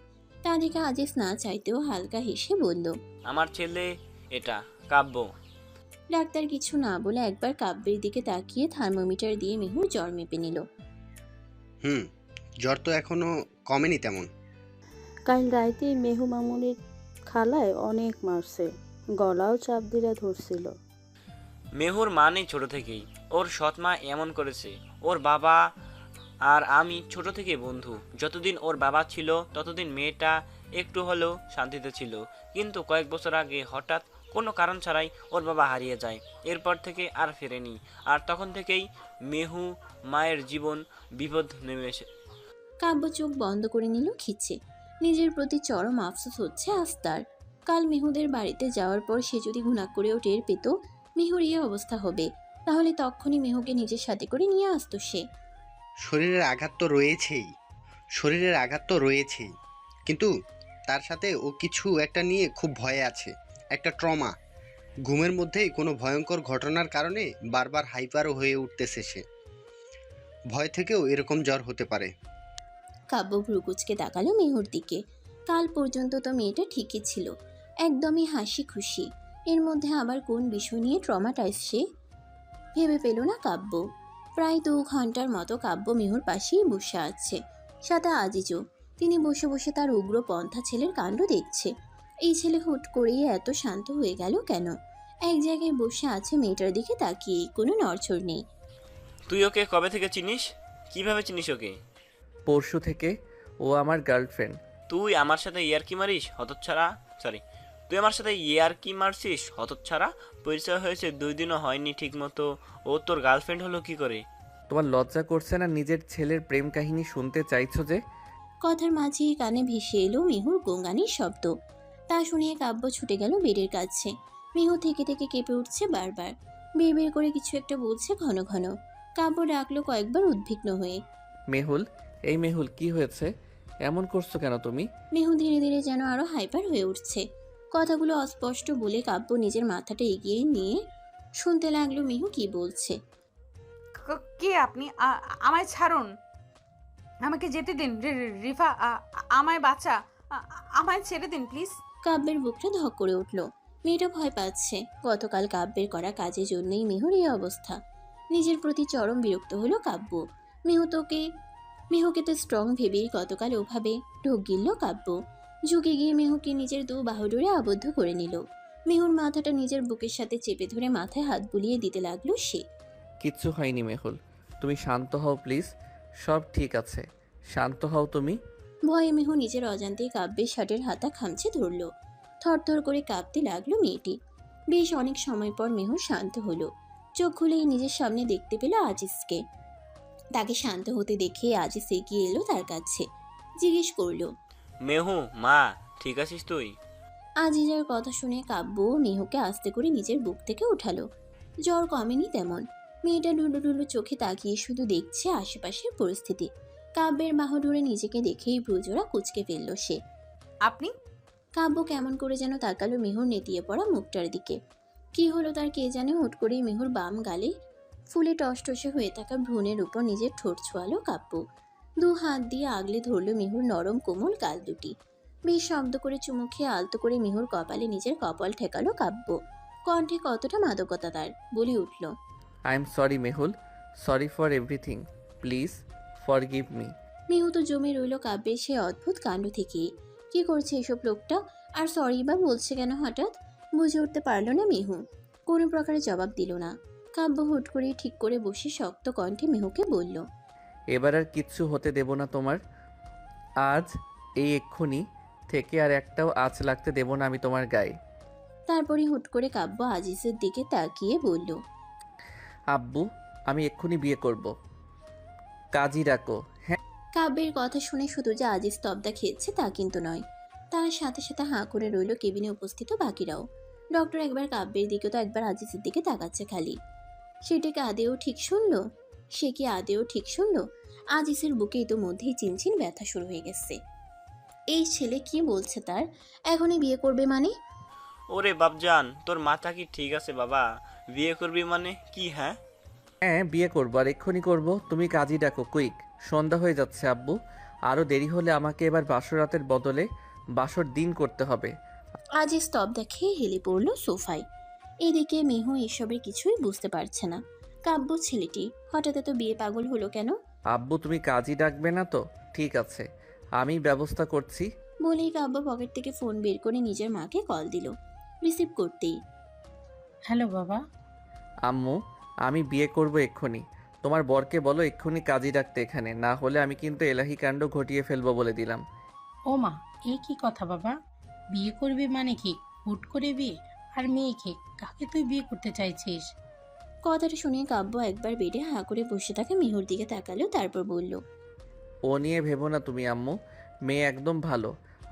তা দেখে আজিজ না চাইতেও হালকা হেসে বলল, আমার ছেলে এটা, কাব্য। ডাক্তার কিছু না বলে একবার কাব্যের দিকে তাকিয়ে থার্মোমিটার দিয়ে মেহুর জ্বর মেপে নিল। জ্বর তো এখনো কমেনি তেমন। কাল রাইতে মেহু মামুনির খালায় অনেক মারছে, গলাও চাপ দিরা ধরছিল। মেহুর মা নেই ছোট থেকেই, ওর সৎ মা এমন করেছে। ওর বাবা আর আমি ছোট থেকে বন্ধু। যতদিন ওর বাবা ছিল ততদিন মেয়েটা একটু হলেও শান্তিতে ছিল, কিন্তু কয়েক বছর আগে হঠাৎ কোনো কারণ ছাড়াই ওর বাবা হারিয়ে যায়। এরপর থেকে আর ফেরেনি, আর তখন থেকেই মেহু মায়ের জীবন বিপদ নেমে এসে। কাব্য চোখ বন্ধ করে নিল খিচে। নিজের প্রতি চরম আফসোস হচ্ছে আজ তার। কাল মেহুদের বাড়িতে যাওয়ার পর সে যদি ঘুণাক করেও টের পেত মেহুর এই অবস্থা হবে, তাহলে তখনই মেহুকে নিজের সাথে করে নিয়ে আসতো সে। শরীরের আঘাত তো রয়েছেই, কিন্তু তার সাথে ও কিছু একটা নিয়ে খুব ভয়ে আছে, একটা ট্রমা। ঘুমের মধ্যেই কোনো ভয়ঙ্কর ঘটনার কারণে বারবার হাইপারও হয়ে উঠতেছে সে। ভয় থেকেও এরকম জ্বর হতে পারে। কাব্য ভ্রুকুচকে তাকালো মেহুর দিকে। কাল পর্যন্ত তো মেয়েটা ঠিকই ছিল, একদমই হাসি খুশি। এর মধ্যে আবার কোন বিষয় নিয়ে ট্রমাটাইজ সে ভেবে পেল না কাব্য। প্রায় 2 ঘন্টার মতো কাব্য মেহুর পাশেই বসে আছে, সাথে আজিজও। তিনি বসে বসে তার উগ্র পন্থা ছেলের কাণ্ড দেখছে। এই ছেলে হুট করেই এত শান্ত হয়ে গেল কেন? এক জায়গায় বসে আছে মেয়েটার দিকে তাকিয়ে, কোনো নড়চড় নেই। তুই ওকে কবে থেকে চিনিস? কিভাবে চিনিস ওকে? পরশু থেকে। ও আমার গার্লফ্রেন্ড। তুই আমার সাথে ইয়ার্কি মারিস হতচ্ছাড়া? তুই আমার সাথে ইয়ার্কি মারছিস হতচ্ছাড়া? পরিচয় হয়েছে 2 দিনও হয়নি ঠিক মতো, ও তোর গার্লফ্রেন্ড হলো কি করে? তোমার লজ্জা করছে না নিজের ছেলের প্রেম কাহিনী শুনতে চাইছো যে? কথার মাঝেই কানে ভেসে এলো মেহুর গোঙানির শব্দ। তা শুনিয়ে কাব্য ছুটে গেল বেডের কাছে। মেহু থেকে থেকে কেঁপে উঠছে বারবার, বিড়বিড় করে কিছু একটা বলছে ঘন ঘন। কাব্য ডাকলো কয়েকবার উদ্বিগ্ন হয়ে, মেহুল, এই মেহুল, কি হয়েছে? এমন করছো কেন তুমি? মেহু ধীরে ধীরে যেন আরো হাইপার হয়ে উঠছে। কথাগুলো অস্পষ্ট বলে কাব্য নিজের মাথাটা এগিয়ে নিয়ে শুনতে লাগলো মেহু কি বলছে। কে আপনি? আমায় ছাড়ুন, আমাকে যেতে দিন। রিফা, আমায় বাঁচা, আমায় ছেড়ে দিন প্লিজ। কাব্যের বুকটা ধক করে উঠল। মেয়েটা ভয় পাচ্ছে। গতকাল কাব্যের করা কাজের জন্যই মেহুর এই অবস্থা। নিজের প্রতি চরম বিরক্ত হলো কাব্য। মেহুকে তো স্ট্রং ভেবেই গতকাল ওভাবে ঢোক গিলল কাব্য। ঝুঁকে গিয়ে মেহুকে নিজের 2 বাহু ডোরে আবদ্ধ করে নিল। মেহুর মাথাটা নিজের বুকের সাথে চেপে ধরে মাথায় হাত বুলিয়ে দিতে লাগলো সে। কিচ্ছু হয়নি মেহুল, তুমি শান্ত হও প্লিজ, সব ঠিক আছে, শান্ত হও তুমি। ভয়ে মেহু নিজের অজান্তেই কাব্যের শার্টের হাতা খামচে ধরল। থরথর করে কাঁপতে লাগলো মেয়েটি। বেশ অনেক সময় পর মেহু শান্ত হলো। চোখ খুলেই নিজের সামনে দেখতে পেল আজিজকে। তাকে শান্ত হতে দেখে আজিজ এগিয়ে এলো তার কাছে, জিজ্ঞেস করলো, মেহু মা ঠিক আছিস তুই? আজিজের কথা শুনে কাব্য মেহুকে আস্তে করে নিজের বুক থেকে উঠালো। জ্বর কমেনি তেমন। মেয়েটা ঢুলু ঢুলু চোখে তাকিয়ে শুধু দেখছে আশেপাশের পরিস্থিতি। কাব্যের বাহুডোরে নিজেকে দেখেই ভ্রুজোড়া কুঁচকে ফেলল সে। আপনি? কাব্য কেমন করে যেন তাকালো মেহুর নেতিয়ে পড়া মুখটার দিকে। কি হলো তার কে জানে, হুট করেই মেহুর বাম গালে ফুলে টসটসে হয়ে থাকা ভ্রূণের উপর নিজের ঠোঁট ছোঁয়ালো কাব্য। দু হাত দিয়ে আগলে ধরল মেহুর নরম কোমল গাল দুটি। বেশ শব্দ করে চুমু খেয়ে আলতো করে মেহুর কপালে নিজের কপাল ঠেকালো কাব্য। কণ্ঠে কতটা মাদকতা তার, বলে উঠল, I am sorry Mehul, sorry for everything, please forgive me. Mehu তো জমে রইল কাব্যের সে অদ্ভুত কাণ্ড থেকে। কি করছে এসব লোকটা, আর সরি বা বলছে কেন হঠাৎ? বুঝে উঠতে পারল না মেহু। কোনো প্রকারে জবাব দিল না। কাব্য হুট করে ঠিক করে বসে শক্ত কণ্ঠে মেহুকে বলল, এবার আর কিচ্ছু হতে দেব না তোমার। আজ এই এক্ষুনি থেকে আর একটাও আঁচ লাগতে দেব না আমি তোমার গায়ে। তারপরে হুট করে কাব্য আজিজের দিকে তাকিয়ে বলল, আব্বু আমি এক্ষুনি বিয়ে করব, কাজী ডাকো। হ্যাঁ কাব্যের কথা শুনে শুধু যে আজিজ স্তব্ধা খেয়েছে তা কিন্তু নয়, তার সাথে সাথে হাঁ করে রইল কেবিনে উপস্থিত বাকিরাও। ডক্টর একবার কাব্যের দিকে তো একবার আজিজের দিকে তাকাচ্ছে খালি। সেটাকে আদেও ঠিক শুনলো? সে কি আদেও ঠিক শুনলো? আজিজের বুকে ইতোমধ্যেই চিনচিন ব্যথা শুরু হয়ে গেছে। এই ছেলে কি বলছে তার, এখনই বিয়ে করবে মানে? ওরে বাপজান, তোর মাথা কি ঠিক আছে বাবা? বিয়ে করবি মানে কি? হ্যাঁ হ্যাঁ বিয়ে করবো, আর এক্ষুনি করবো। তুমি কাজী ডাকো কুইক, সন্ধ্যা হয়ে যাচ্ছে আব্বু। আরও দেরি হলে আমাকে এবার বাসর রাতের বদলে বাসর দিন করতে হবে। আজিজ স্তব্ধা খেয়ে হেলে পড়ল সোফায়। এদিকে মেহু এসবের কিছুই বুঝতে পারছে না। কাব্য ছেলেটি হঠাৎ এত বিয়ে পাগল হলো কেন? আব্বু তুমি কাজী ডাকবে না তো? ঠিক আছে, আমি ব্যবস্থা করছি। বলেই কাব্য পকেট থেকে ফোন বের করে নিজের মাকে কল দিল। রিসিভ করতেই, হ্যালো বাবা। আম্মু আমি বিয়ে করব এক্ষুনি। তোমার বরকে বলো এক্ষুনি কাজী ডাকতে এখানে, না হলে আমি কিন্তু এলাহি কাণ্ড ঘটিয়ে ফেলবো বলে দিলাম। ও মা, এ কি কথা বাবা? বিয়ে করবি মানে কি? হুট করে বিয়ে? আর মেয়েকে কাকে তুই বিয়ে করতে চাইছিস? কথাটা শুনে কাব্য একবার বেডে হাঁ করে বসে থাকা মেহুর দিকে তাকালো, তারপর বলল, ও নিয়ে ভেবো না তুমি আম্মু, মেয়ে একদম ভালো,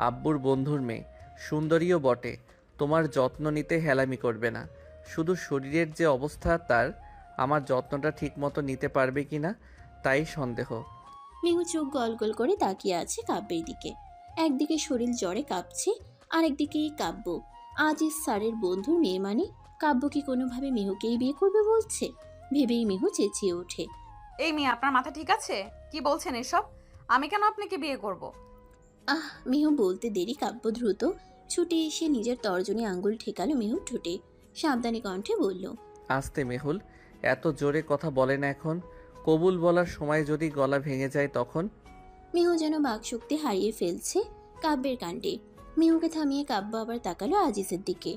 আব্বুর বন্ধুর মেয়ে, সুন্দরীও বটে। তোমার যত্ন নিতে হেলামি করবে না। শুধু শরীরের যে অবস্থা তার, আমার যত্নটা ঠিক মতো নিতে পারবে কি না তাই সন্দেহ। মেহু চোখ গল গল করে তাকিয়ে আছে কাব্যের দিকে। একদিকে শরীর জ্বরে কাঁপছে, আরেকদিকে কাব্য আজিজ স্যারের বন্ধুর মেয়ে, মানে কাব্য কি কোনোভাবে মেহুকেই বিয়ে করবে বলছে? ভেবেই মেহু চেঁচিয়ে ওঠে, এই মেয়ে, আপনার মাথা ঠিক আছে? কি বলছেন এসব? আমি কেন আপনাকে বিয়ে করব? আহ! মেহু বলতে দেরি কাব্য দ্রুত ছুটে এসে নিজের তর্জনী আঙ্গুল ঠেকালো মেহুর ঠোঁটে। সাবধানী কণ্ঠে বলল, আস্তে মেহুল, এত জোরে কথা বলে না এখন। কবুল বলার সময় যদি গলা ভেঙে যায় তখন। মেহু যেন বাকশক্তি হারিয়ে ফেলছে কাব্যের কাণ্ডে। মেহুকে থামিয়ে কাব্য আবার তাকালো আজিজের দিকে।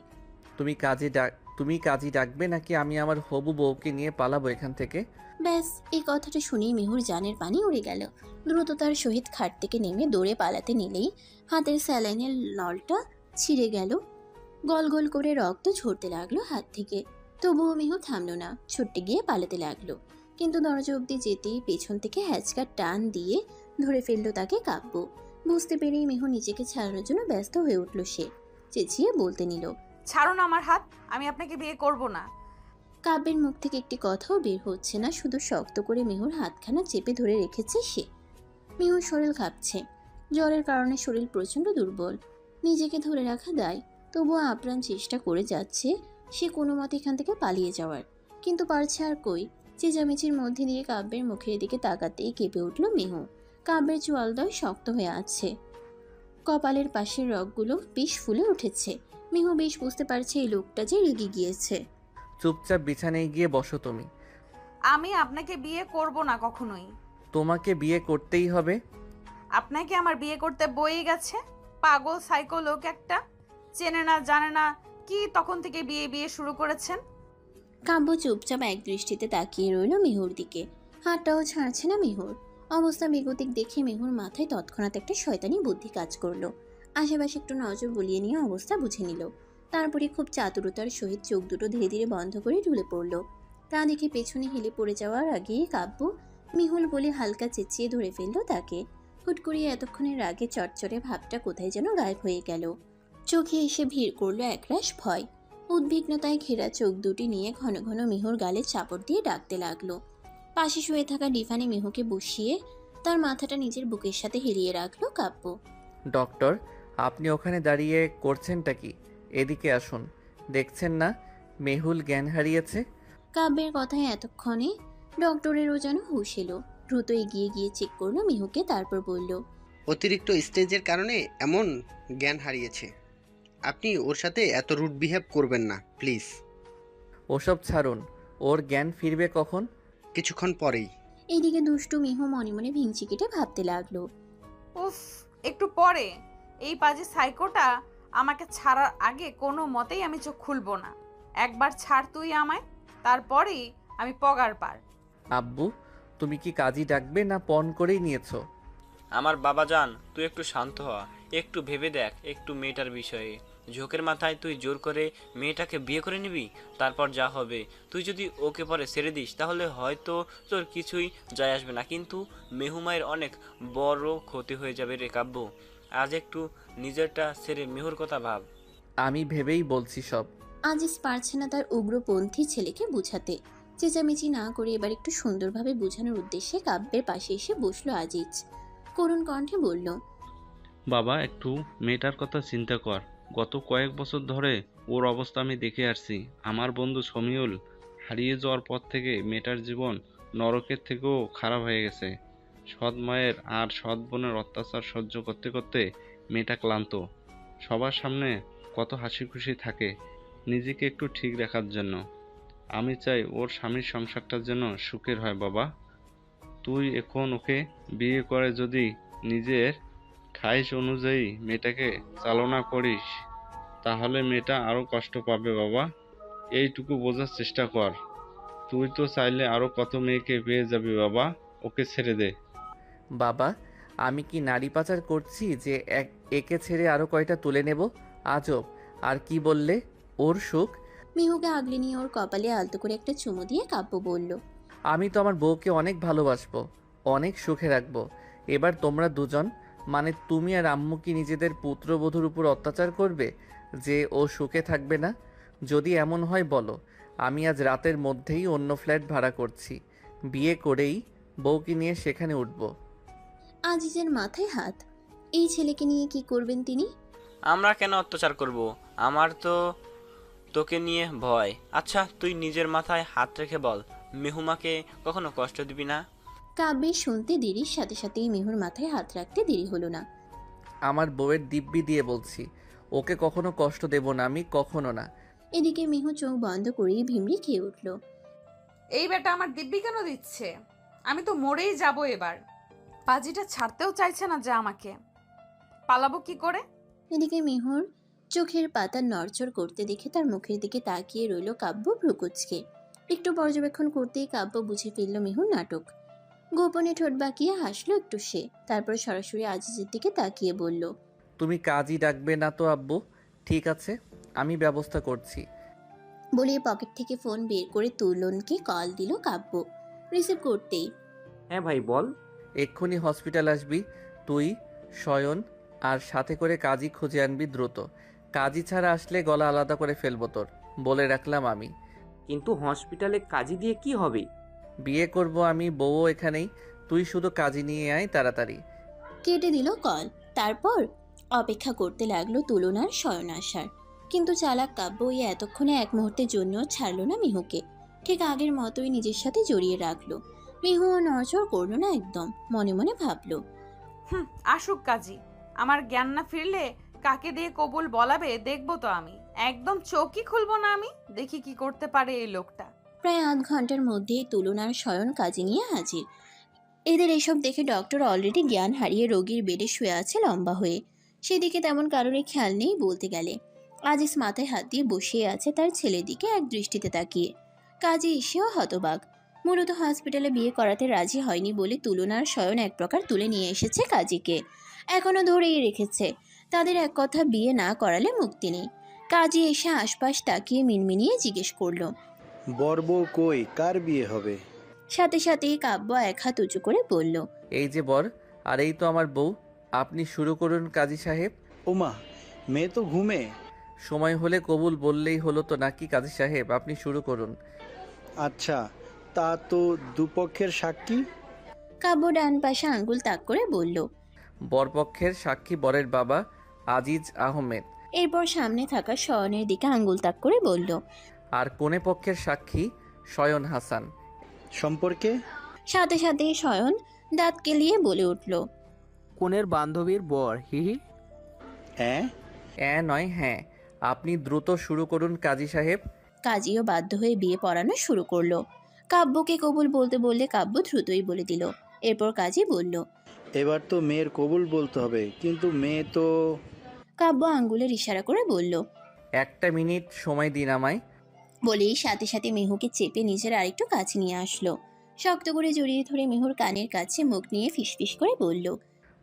তুমি কাজী ডাকবে নাকি আমি আমার হবু বউকে নিয়ে পালাবো এখান থেকে? ব্যাস, এই কথাটা শুনেই মেহুর জানের পানি উড়ে গেল। দ্রুততার সহিত খাট থেকে নেমে দৌড়ে পালাতে নিলেই হাতের স্যালাইনের নলটা ছিঁড়ে গেল। গল গল করে রক্ত ঝরতে লাগলো হাত থেকে। তবুও মেহু থামলো না, ছুটতে গিয়ে পালাতে লাগলো। কিন্তু দরজা অবধি যেতেই পেছন থেকে হ্যাচকা টান দিয়ে ধরে ফেললো তাকে কাব্য। বুঝতে পেরেই মেহু নিজেকে ছাড়ানোর জন্য ব্যস্ত হয়ে উঠল সে। চেঁচিয়ে বলতে নিল, ছাড়ুন আমার হাত, আমি আপনাকে বিয়ে করব না। কাব্যের মুখ থেকে একটি কথাও বের হচ্ছে না, শুধু শক্ত করে মেহুর হাতখানা চেপে ধরে রেখেছে সে। মেহুর শরীর কাঁপছে, জ্বরের কারণে শরীর প্রচণ্ড দুর্বল। নিজেকে ধরে রাখা দায়, তবুও আপ্রাণ চেষ্টা করে যাচ্ছে সে কোনো মতে এখান থেকে পালিয়ে যাওয়ার, কিন্তু পারছে আর কই। চেঁচামেচির মধ্যে দিয়ে কাব্যের মুখের দিকে তাকাতেই কেঁপে উঠল মেহু। কাব্যের চোয়ালদয় শক্ত হয়ে আছে, কপালের পাশের রগগুলো বেশ ফুলে উঠেছে। মেহু বেশ বুঝতে পারছে এই লোকটা যে রেগে গিয়েছে। চুপচাপ বিছানায় গিয়ে বসো তুমি। আমি আপনাকে বিয়ে করব না কখনোই। তোমাকে বিয়ে করতেই হবে। আপনাকে আমার বিয়ে করতে বয়ে গেছে। পাগল সাইকো লোক একটা, চেনে না জানে না কি তখন থেকে বিয়ে বিয়ে শুরু করেছেন। কাব্য চুপচাপ এক দৃষ্টিতে তাকিয়ে রইল মেহুর দিকে। হাতটাও ছাড়ছে না মেহুর। অবস্থা বেগতিক দেখে মেহুর মাথায় তৎক্ষণাৎ একটা শয়তানি বুদ্ধি কাজ করলো। আশেপাশে একটু নজর বুলিয়ে নিয়ে অবস্থা বুঝে নিল। তারপরে খুব চাতুরতার সহিত চোখ দুটো ধীরে ধীরে বন্ধ করে ঢুলে পড়ল। তা দেখে পেছনে হেলে পড়ে যাওয়ার আগেই কাব্য মিহুল বলে হালকা চেঁচিয়ে ধরে ফেললো তাকে। হুট করিয়ে এতক্ষণের আগে চটচটে ভাবটা কোথায় যেন গায়েব হয়ে গেল। চোখে এসে ভিড় করলো একরাশ ভয়। উদ্বিগ্নতায় ঘেরা চোখ দুটি নিয়ে ঘন ঘন মিহুর গালে চাপড় দিয়ে ডাকতে লাগলো। পাশে শুয়ে থাকা ডিফানি মিহুকে বসিয়ে তার মাথাটা নিজের বুকের সাথে হেলিয়ে রাখলো কাব্য। ডক্টর, আপনি ওখানে দাঁড়িয়ে করছেনটা কি? এদিকে আসুন। দেখছেন না মেহুল জ্ঞান হারিয়েছে? কাব্যের কথায় এতক্ষণে ডক্টরেরও যেন হুঁশ এলো। দ্রুত এগিয়ে গিয়ে চেক করলো মিহুকে, তারপর বলল, অতিরিক্ত স্টেজের কারণে এমন জ্ঞান হারিয়েছে। আপনি ওর সাথে এত রুড বিহেভ করবেন না প্লিজ। ওসব ছাড়ুন, ওর জ্ঞান ফিরবে কখন? কিছুক্ষণ পরেই। এইদিকে দুষ্টু মিহু মনে মনে ভিংচি কেটে ভাবতে লাগলো, উফ, একটু পরে এই পাজি সাইকোটা আমাকে ছাড়ার আগে কোনো মতেই আমি চোখ খুলবো না। একবার ছাড় তুই আমায়, তারপরেই আমি পগার পার। আব্বু, তুমি কি কাজী ডাকবে না পণ করেই নিয়েছো? আমার বাবা জান, তুই একটু শান্ত হ, একটু ভেবে দেখ একটু মেয়েটার বিষয়ে। ঝোঁকের মাথায় তুই জোর করে মেয়েটাকে বিয়ে করে নিবি, তারপর যা হবে। তুই যদি ওকে পরে ছেড়ে দিস তাহলে হয়তো তোর কিছুই যায় আসবে না, কিন্তু মেহুমায়ের অনেক বড় ক্ষতি হয়ে যাবে রে কাব্য। আজ একটু নিজেরটা ছেড়ে মেহুর কথা ভাব। আমি ভেবেই বলছি সব। আজিজ পারছে না তার উগ্রপন্থী ছেলেকে বুঝাতে। চেঁচামেচি না করে এবার একটু সুন্দরভাবে বোঝানোর উদ্দেশ্যে কাব্যের পাশে এসে বসলো আজিজ। করুণ কণ্ঠে বলল, বাবা, একটু মেয়েটার কথা চিন্তা কর। গত কয়েক বছর ধরে ওর অবস্থা আমি দেখে আসছি। আমার বন্ধু শমিউল হারিয়ে যাওয়ার পর থেকে মেয়েটার জীবন নরকের থেকেও খারাপ হয়ে গেছে। সৎ মায়ের আর সৎ বোনের অত্যাচার সহ্য করতে করতে মেয়েটা ক্লান্ত। সবার সামনে কত হাসি খুশি থাকে নিজেকে একটু ঠিক রাখার জন্য। আমি চাই ওর স্বামীর সংসারটা যেন সুখের হয়। বাবা, তুই এখন ওকে বিয়ে করে যদি নিজের খাইশ অনুযায়ী মেয়েটাকে চালনা করিস তাহলে মেয়েটা আরো কষ্ট পাবে। বাবা, এইটুকু বোঝার চেষ্টা কর। তুই তো চাইলে আরো কত মেয়েকে পেয়ে যাবি। বাবা, ওকে ছেড়ে দে। বাবা, আমি কি নারী পাচার করছি যে একে ছেড়ে আরো কয়টা তুলে নেব? আজব। আর কি বললে? ওর সুখ? মিহুকে আগলে নিয়ে ওর কপালে আলতো করে একটা চুমু দিয়ে কাব্য বলল, আমি তো আমার বউকে অনেক ভালোবাসবো, অনেক সুখে রাখবো। এবার তোমরা দুজন, মানে তুমি আর আম্মু, কি নিজেদের পুত্রবধূর উপর অত্যাচার করবে যে ও সুখে থাকবে না? যদি এমন হয় বলো, আমি আজ রাতের মধ্যেই অন্য ফ্ল্যাট ভাড়া করছি। বিয়ে করেই বউকে নিয়ে সেখানে উঠব। আজিজের মাথায় হাত। এই ছেলেকে নিয়ে কি করবেন তিনি? আমরা কেন অত্যাচার করব? আমার তো তোকে নিয়ে ভয়। আচ্ছা, তুই নিজের মাথায় হাত রেখে বল, মেহুমাকে কখনো কষ্ট দিবি না? কাব্যের শুনতে দেরির সাথে সাথেই মিহুর মাথায় হাত রাখতে দেরি হলো না। আমার বউয়ের দিব্যি দিয়ে বলছি, ওকে কখনো কষ্ট দেব না আমি, কখনো না। এদিকে মিহু চোখ বন্ধ করেই ভিমড়ি খেয়ে উঠল। এই বেটা আমার দিব্যি কেন দিচ্ছে? আমি তো মরেই যাব এবার। পাজিটা ছাড়তেও চাইছে না যে আমাকে, পালাবো কি করে? এদিকে মিহুর চোখের পাতা নড়চড় করতে দেখে তার মুখের দিকে তাকিয়ে রইল কাব্য ভ্রুকুচকে। একটু পর্যবেক্ষণ করতেই কাব্য বুঝে ফেলল মিহুর নাটক। গোপনে ঠোঁট বাঁকিয়ে হাসলো একটু সে, তারপর সরাসরি আজিজের দিকে তাকিয়ে বলল, তুমি কাজই ডাকবে না তো আব্বু? ঠিক আছে, আমি ব্যবস্থা করছি। বলে পকেট থেকে ফোন বের করে তুলনকে কল দিল কাব্য। রিসিভ করতেই, হ্যাঁ ভাই বল। এক্ষুনি হসপিটাল আসবি তুই, শয়ন, আর সাথে করে কাজী খুঁজে আনবি দ্রুত। কাজী ছাড়া আসলে গলা আলাদা করে ফেলবো তোর, বলে রাখলাম আমি। কিন্তু হসপিটালে কাজী দিয়ে কি হবে? বিয়ে করব আমি, বউও এখানেই। তুই শুধু কাজী নিয়ে আয় তাড়াতাড়ি। কেটে দিল কল। তারপর অপেক্ষা করতে লাগলো তুলনার শয়ন আসার। কিন্তু চালাক কাব্য ওই এতক্ষণে এক মুহূর্তের জন্য ছাড়লো না মিহুকে। ঠিক আগের মতোই নিজের সাথে জড়িয়ে রাখলো। মিহুও নড়চড় করলো না একদম, মনে মনে ভাবলো, আসুক কাজী। আমার জ্ঞান না ফিরলে কাকে দিয়ে কবুল বলাবে দেখবো তো আমি। একদম চোখই খুলবো না আমি, দেখি কি করতে পারে এই লোকটা। প্রায় আধ ঘন্টার মধ্যেই তুলনার শয়ন কাজে নিয়ে হাজির। এদের এসব দেখে ডক্টর অলরেডি জ্ঞান হারিয়ে রোগীর বেডে শুয়ে আছে লম্বা হয়ে। সেদিকে তেমন কারোরই খেয়াল নেই বলতে গেলে। আজিজ মাথায় হাত দিয়ে বসিয়ে আছে তার ছেলের দিকে এক দৃষ্টিতে তাকিয়ে। কাজে এসেও হতবাক। মূলত হসপিটালে বিয়ে করাতে রাজি হয়নি বলে তুলনার শয়ন এক প্রকার তুলে নিয়ে এসেছে কাজীকে, এখনো ধরেই রেখেছে। তাদের এক কথা বিয়ে না করালে মুক্তি নেই। কাজী এসে আশপাশ তাকিয়ে মিনমিনিয়ে জিজ্ঞেস করলো, বর-বউ কই, কার বিয়ে হবে? সাথে সাথেই কাব্য এক হাত উঁচু করে বলল, এই যে বর, আর এই তো আমার বউ। আপনি শুরু করুন কাজী সাহেব। ওমা, মেয়ে তো ঘুমে। সময় হলে কবুল বললেই হলো তো নাকি কাজী সাহেব, আপনি শুরু করুন। আচ্ছা, তা তো দুপক্ষের সাক্ষী? কাব্য ডান পাশে আঙ্গুল তাক করে বলল। বরপক্ষের সাক্ষী বরের বাবা আজিজ আহমেদ। এরপর সামনে থাকা শয়নের দিকে আঙ্গুল তাক করে বলল, আর কনে পক্ষের সাক্ষী শয়ন হাসান। সম্পর্কে? সাথে সাথে শয়ন দাঁত কেলিয়ে বলে উঠল, কনের বান্ধবীর বর, হিহি। হ্যাঁ নয় হ্যাঁ, আপনি দ্রুত শুরু করুন কাজী সাহেব। কাজীও বাধ্য হয়ে বিয়ে পড়ানো শুরু করলো। কাব্যকে কবুল বলতে বললে কাব্য দ্রুতই বলে দিল। এরপর কাজী বলল, এবার তো মেয়ের কবুল বলতে হবে, কিন্তু মেয়ে তো। কাব্য আঙ্গুলের ইশারা করে বলল, 1 মিনিট সময় দিন আমায়। বলেই সাথে সাথে মেহুকে চেপে নিজের আরেকটু কাছে নিয়ে আসলো। শক্ত করে জড়িয়ে ধরে মেহুর কানের কাছে মুখ নিয়ে ফিসফিস করে বলল,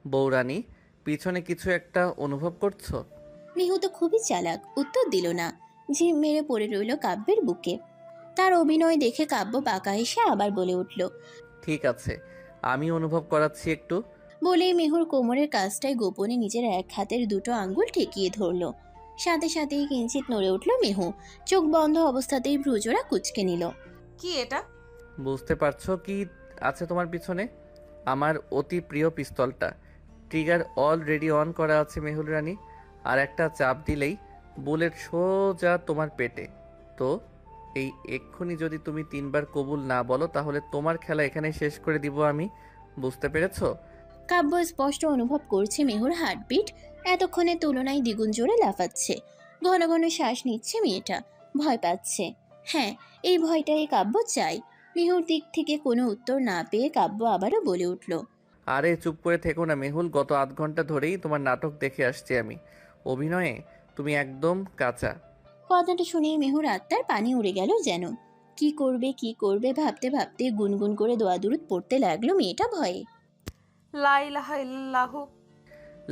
বৌরানী, পিছনে কিছু একটা অনুভব করছো? মেহু তো খুবই চালাক, উত্তর দিল না। ঝিম মেরে পড়ে রইল কাব্যের বুকে। তার অভিনয় দেখে কাব্য বাঁকা এসে আবার বলে উঠল, ঠিক আছে, আমি অনুভব করাচ্ছি একটু। বলেই মেহুর কোমরের কাজটায় গোপনে নিজের এক হাতের দুটো আঙ্গুল ঠেকিয়ে ধরল। সাথে সাথেই কিঞ্চিত নড়ে উঠল মেহু। চোখ বন্ধ অবস্থাতেই ভ্রুজোড়া কুঁচকে নিল। কি এটা? বুঝতে পারছো কি আছে তোমার পিছনে? আমার অতি প্রিয় পিস্তলটা। ট্রিগার অলরেডি অন করা আছে মেহুল রানী, আর একটা চাপ দিলেই বুলেট সোজা তোমার পেটে। তো এই এক্ষুনি যদি তুমি 3 বার কবুল না বলো, তাহলে তোমার খেলা এখানে শেষ করে দিব আমি। বুঝতে পেরেছো? কাব্য স্পষ্ট অনুভব করছে মেহুর হার্টবিট এতক্ষণের তুলনায় দ্বিগুণ জোরে লাফাচ্ছে। ঘন ঘন শ্বাস নিচ্ছে মেয়েটা, ভয় পাচ্ছে। হ্যাঁ, এই ভয়টাই কাব্য চাই। মেহুর দিক থেকে কোনো উত্তর না পেয়ে কাব্য আবারও বলে উঠল, আরে চুপ করে থেকো না মেহুল, গত আধ ঘন্টা ধরেই তোমার নাটক দেখে আসছি আমি। অভিনয়ে তুমি একদম কাঁচা। কথাটা শুনে মেহুর আত্মার পানি উড়ে গেল যেন। কি করবে ভাবতে ভাবতে গুনগুন করে দোয়া দুরুদ পড়তে লাগলো মেয়েটা ভয়ে। লা ইলাহা ইল্লাল্লাহু।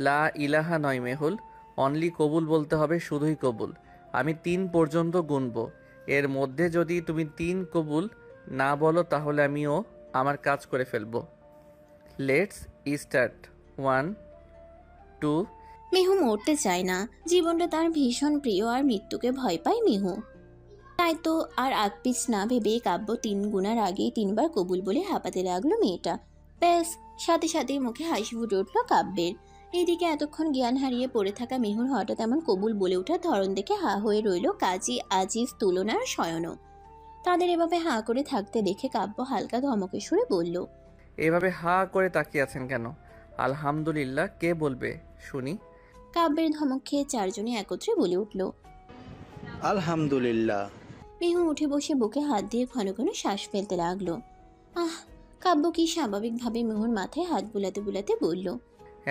লা ইলাহা নয় মেহুল, অনলি কবুল বলতে হবে, শুধুই কবুল। আমি 3 পর্যন্ত গুনবো, এর মধ্যে যদি তুমি 3 কবুল না বলো তাহলে আমিও আমার কাজ করে ফেলবো। Let's start. 1 2। মেহু মরতে চায় না, জীবনটা তার ভীষণ প্রিয়, আর মৃত্যুকে ভয় পায় মেহু। তাই তো আর আগপিছ না ভেবে কাব্য 3 গুনার আগেই 3 বার কবুল বলে হাঁপাতে লাগলো মেয়েটা। ব্যাস, সাথে সাথেই মুখে হাসি ফুটে উঠল কাব্যের। এদিকে এতক্ষণ জ্ঞান হারিয়ে পড়ে থাকা মেহুর হঠাৎ এমন কবুল বলে ওঠার ধরন দেখে হা হয়ে রইল কাজী, আজিজ, তুলনার শয়নও। তাদের এভাবে হাঁ করে থাকতে দেখে কাব্য হালকা ধমকে সুরে বলল, এভাবে হা করে তাকিয়ে আছেন কেন? আলহামদুলিল্লাহ কে বলবে শুনি? কাব্যের ধমক খেয়ে 4 জনে একত্রে বলে উঠল, আলহামদুলিল্লাহ। মেহু উঠে বসে বুকে হাত দিয়ে ঘন ঘন শ্বাস ফেলতে লাগলো। কাব্য কি স্বাভাবিকভাবে মেহুর মাথায় হাত বুলাতে বুলাতে বলল,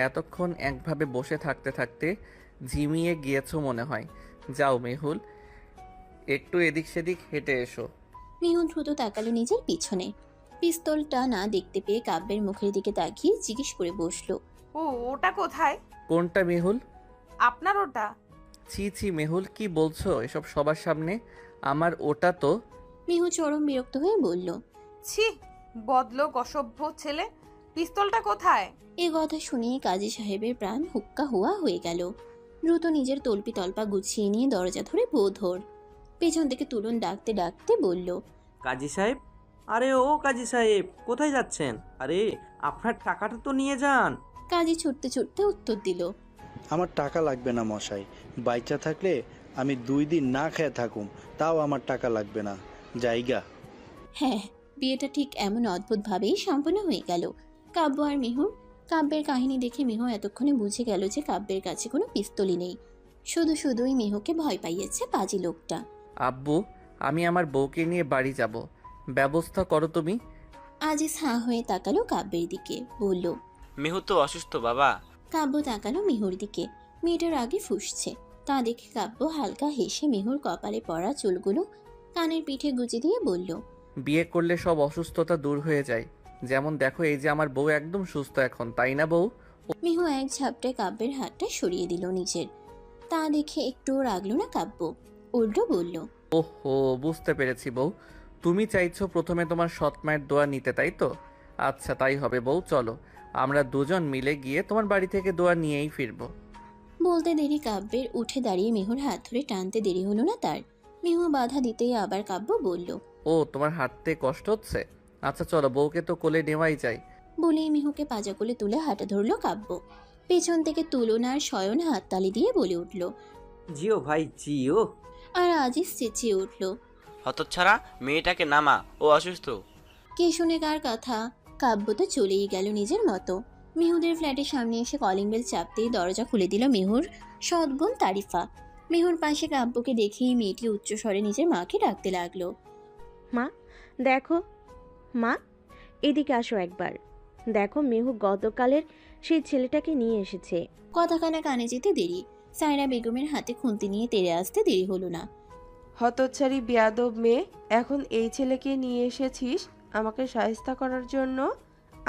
এতক্ষণ একভাবে বসে থাকতে থাকতে ঝিমিয়ে গিয়েছো মনে হয়। যাও মেহুল, একটু এদিক সেদিক হেঁটে এসো। মেহু দ্রুত তাকালো নিজের পিছনে। পিস্তলটা না দেখতে পেয়ে কাব্যের মুখের দিকে তাকিয়ে জিজ্ঞেস করে বসলো, ও ওটা কোথায়? কোনটা মেহুল? আপনার ওটা? ছি ছি মেহুল, কি বলছো এসব সবার সামনে? আমার ওটা তো। মেহু চরম বিরক্ত হয়ে বলল, ছি, বদলোক অসভ্য ছেলে, পিস্তলটা কোথায়? এ কথা শুনে কাজী সাহেবের প্রাণ হুক্কা হুয়া হয়ে গেল। দ্রুত নিজের তল্পি তল্পা গুছিয়ে নিয়ে দরজা ধরে বোধর। পেছন থেকে তুলন ডাকতে ডাকতে বলল, কাজী সাহেব, আরে ও কাজী সাহেব, কোথায় যাচ্ছেন? আরে আপনার টাকাটা তো নিয়ে যান। কাজী ছুটতে ছুটতে উত্তর দিল, আমার টাকা লাগবে না মশাই, বাইচা থাকলে আমি 2 দিন না খেয়ে থাকুম, তাও আমার টাকা লাগবে না, জায়গা। হ্যাঁ, বিয়েটা ঠিক এমন অদ্ভুতভাবেই সম্পন্ন হয়ে গেল। কাব্য আর মেহুর। কাব্যের কাহিনী দেখে মেহু এতক্ষণে বুঝে গেল যে কাব্যের কাছে কোনো পিস্তলই নেই। শুধুই মেহুকে ভয় পাইয়েছে পাজি লোকটা। আব্বু, আমি আমার বউকে নিয়ে বাড়ি যাব, ব্যবস্থা করো তুমি। আজিজ হাঁ হয়ে তাকালো কাব্যের দিকে, বলল, মেহু তো অসুস্থ বাবা। কাব্য তাকালো মেহুর দিকে। মেয়েটার আগে ফুঁসছে। তা দেখে কাব্য হালকা হেসে মেহুর কপালে পড়া চুলগুলো কানের পিঠে গুজে দিয়ে বলল, বিয়ে করলে সব অসুস্থতা দূর হয়ে যায়। যেমন দেখো, এই যে আমার বউ একদম সুস্থ এখন, তাই না বউ? মিহু এক ঝাপটায় কাব্যের হাতটা সরিয়ে দিল নিজের। তা দেখে একটুও রাগলো না কাব্য, উল্টো বলল, ওহো, বুঝতে পেরেছি বউ। তুমি চাইছো প্রথমে তোমার সৎ মায়ের দোয়া নিতে, তাই তো? আচ্ছা, তাই হবে বউ। চলো আমরা দুজন মিলে গিয়ে তোমার বাড়ি থেকে দোয়া নিয়েই ফিরবো। বলতে দেরি কাব্যের উঠে দাঁড়িয়ে মিহুর হাত ধরে টানতে দেরি হলো না তার। মিহু বাধা দিতেই আবার কাব্য বলল, ও, তোমার হাঁটতে কষ্ট হচ্ছে? আচ্ছা চলো, বউকে তো কোলে নেওয়াই যায়। বলেই মিহুকে পাজা কোলে তুলে হাঁটা ধরলো কাব্য। পেছন থেকে তুলনার শয়ন হাততালি দিয়ে বলে উঠল, জিও ভাই জিও। আর আজিজ চেঁচিয়ে উঠল, হতচ্ছাড়া, মেয়েটাকে নামা, ও অসুস্থ। কে শুনে কার কথা? কাব্য তো চলেই গেল নিজের মতো। মিহুদের ফ্ল্যাটের সামনে এসে কলিং বেল চাপতেই দরজা খুলে দিল মিহুর সৎ বোন তারিফা। মিহুর পাশে কাব্যকে দেখেই মেয়েটি উচ্চস্বরে নিজের মাকে ডাকতে লাগলো, মা দেখো, মা এদিকে আসো একবার। দেখো মেহু গতকালের সেই ছেলেটাকে নিয়ে এসেছে। কথাখানা কানে যেতে দেরি। সায়রা বেগমের হাতে খুন্তি নিয়ে তেড়ে আসতে দেরি হলো না। হতচ্ছাড়ি বেয়াদব মেয়ে, এখন এই ছেলেকে নিয়ে এসেছিস আমাকে শায়েস্তা করার জন্য?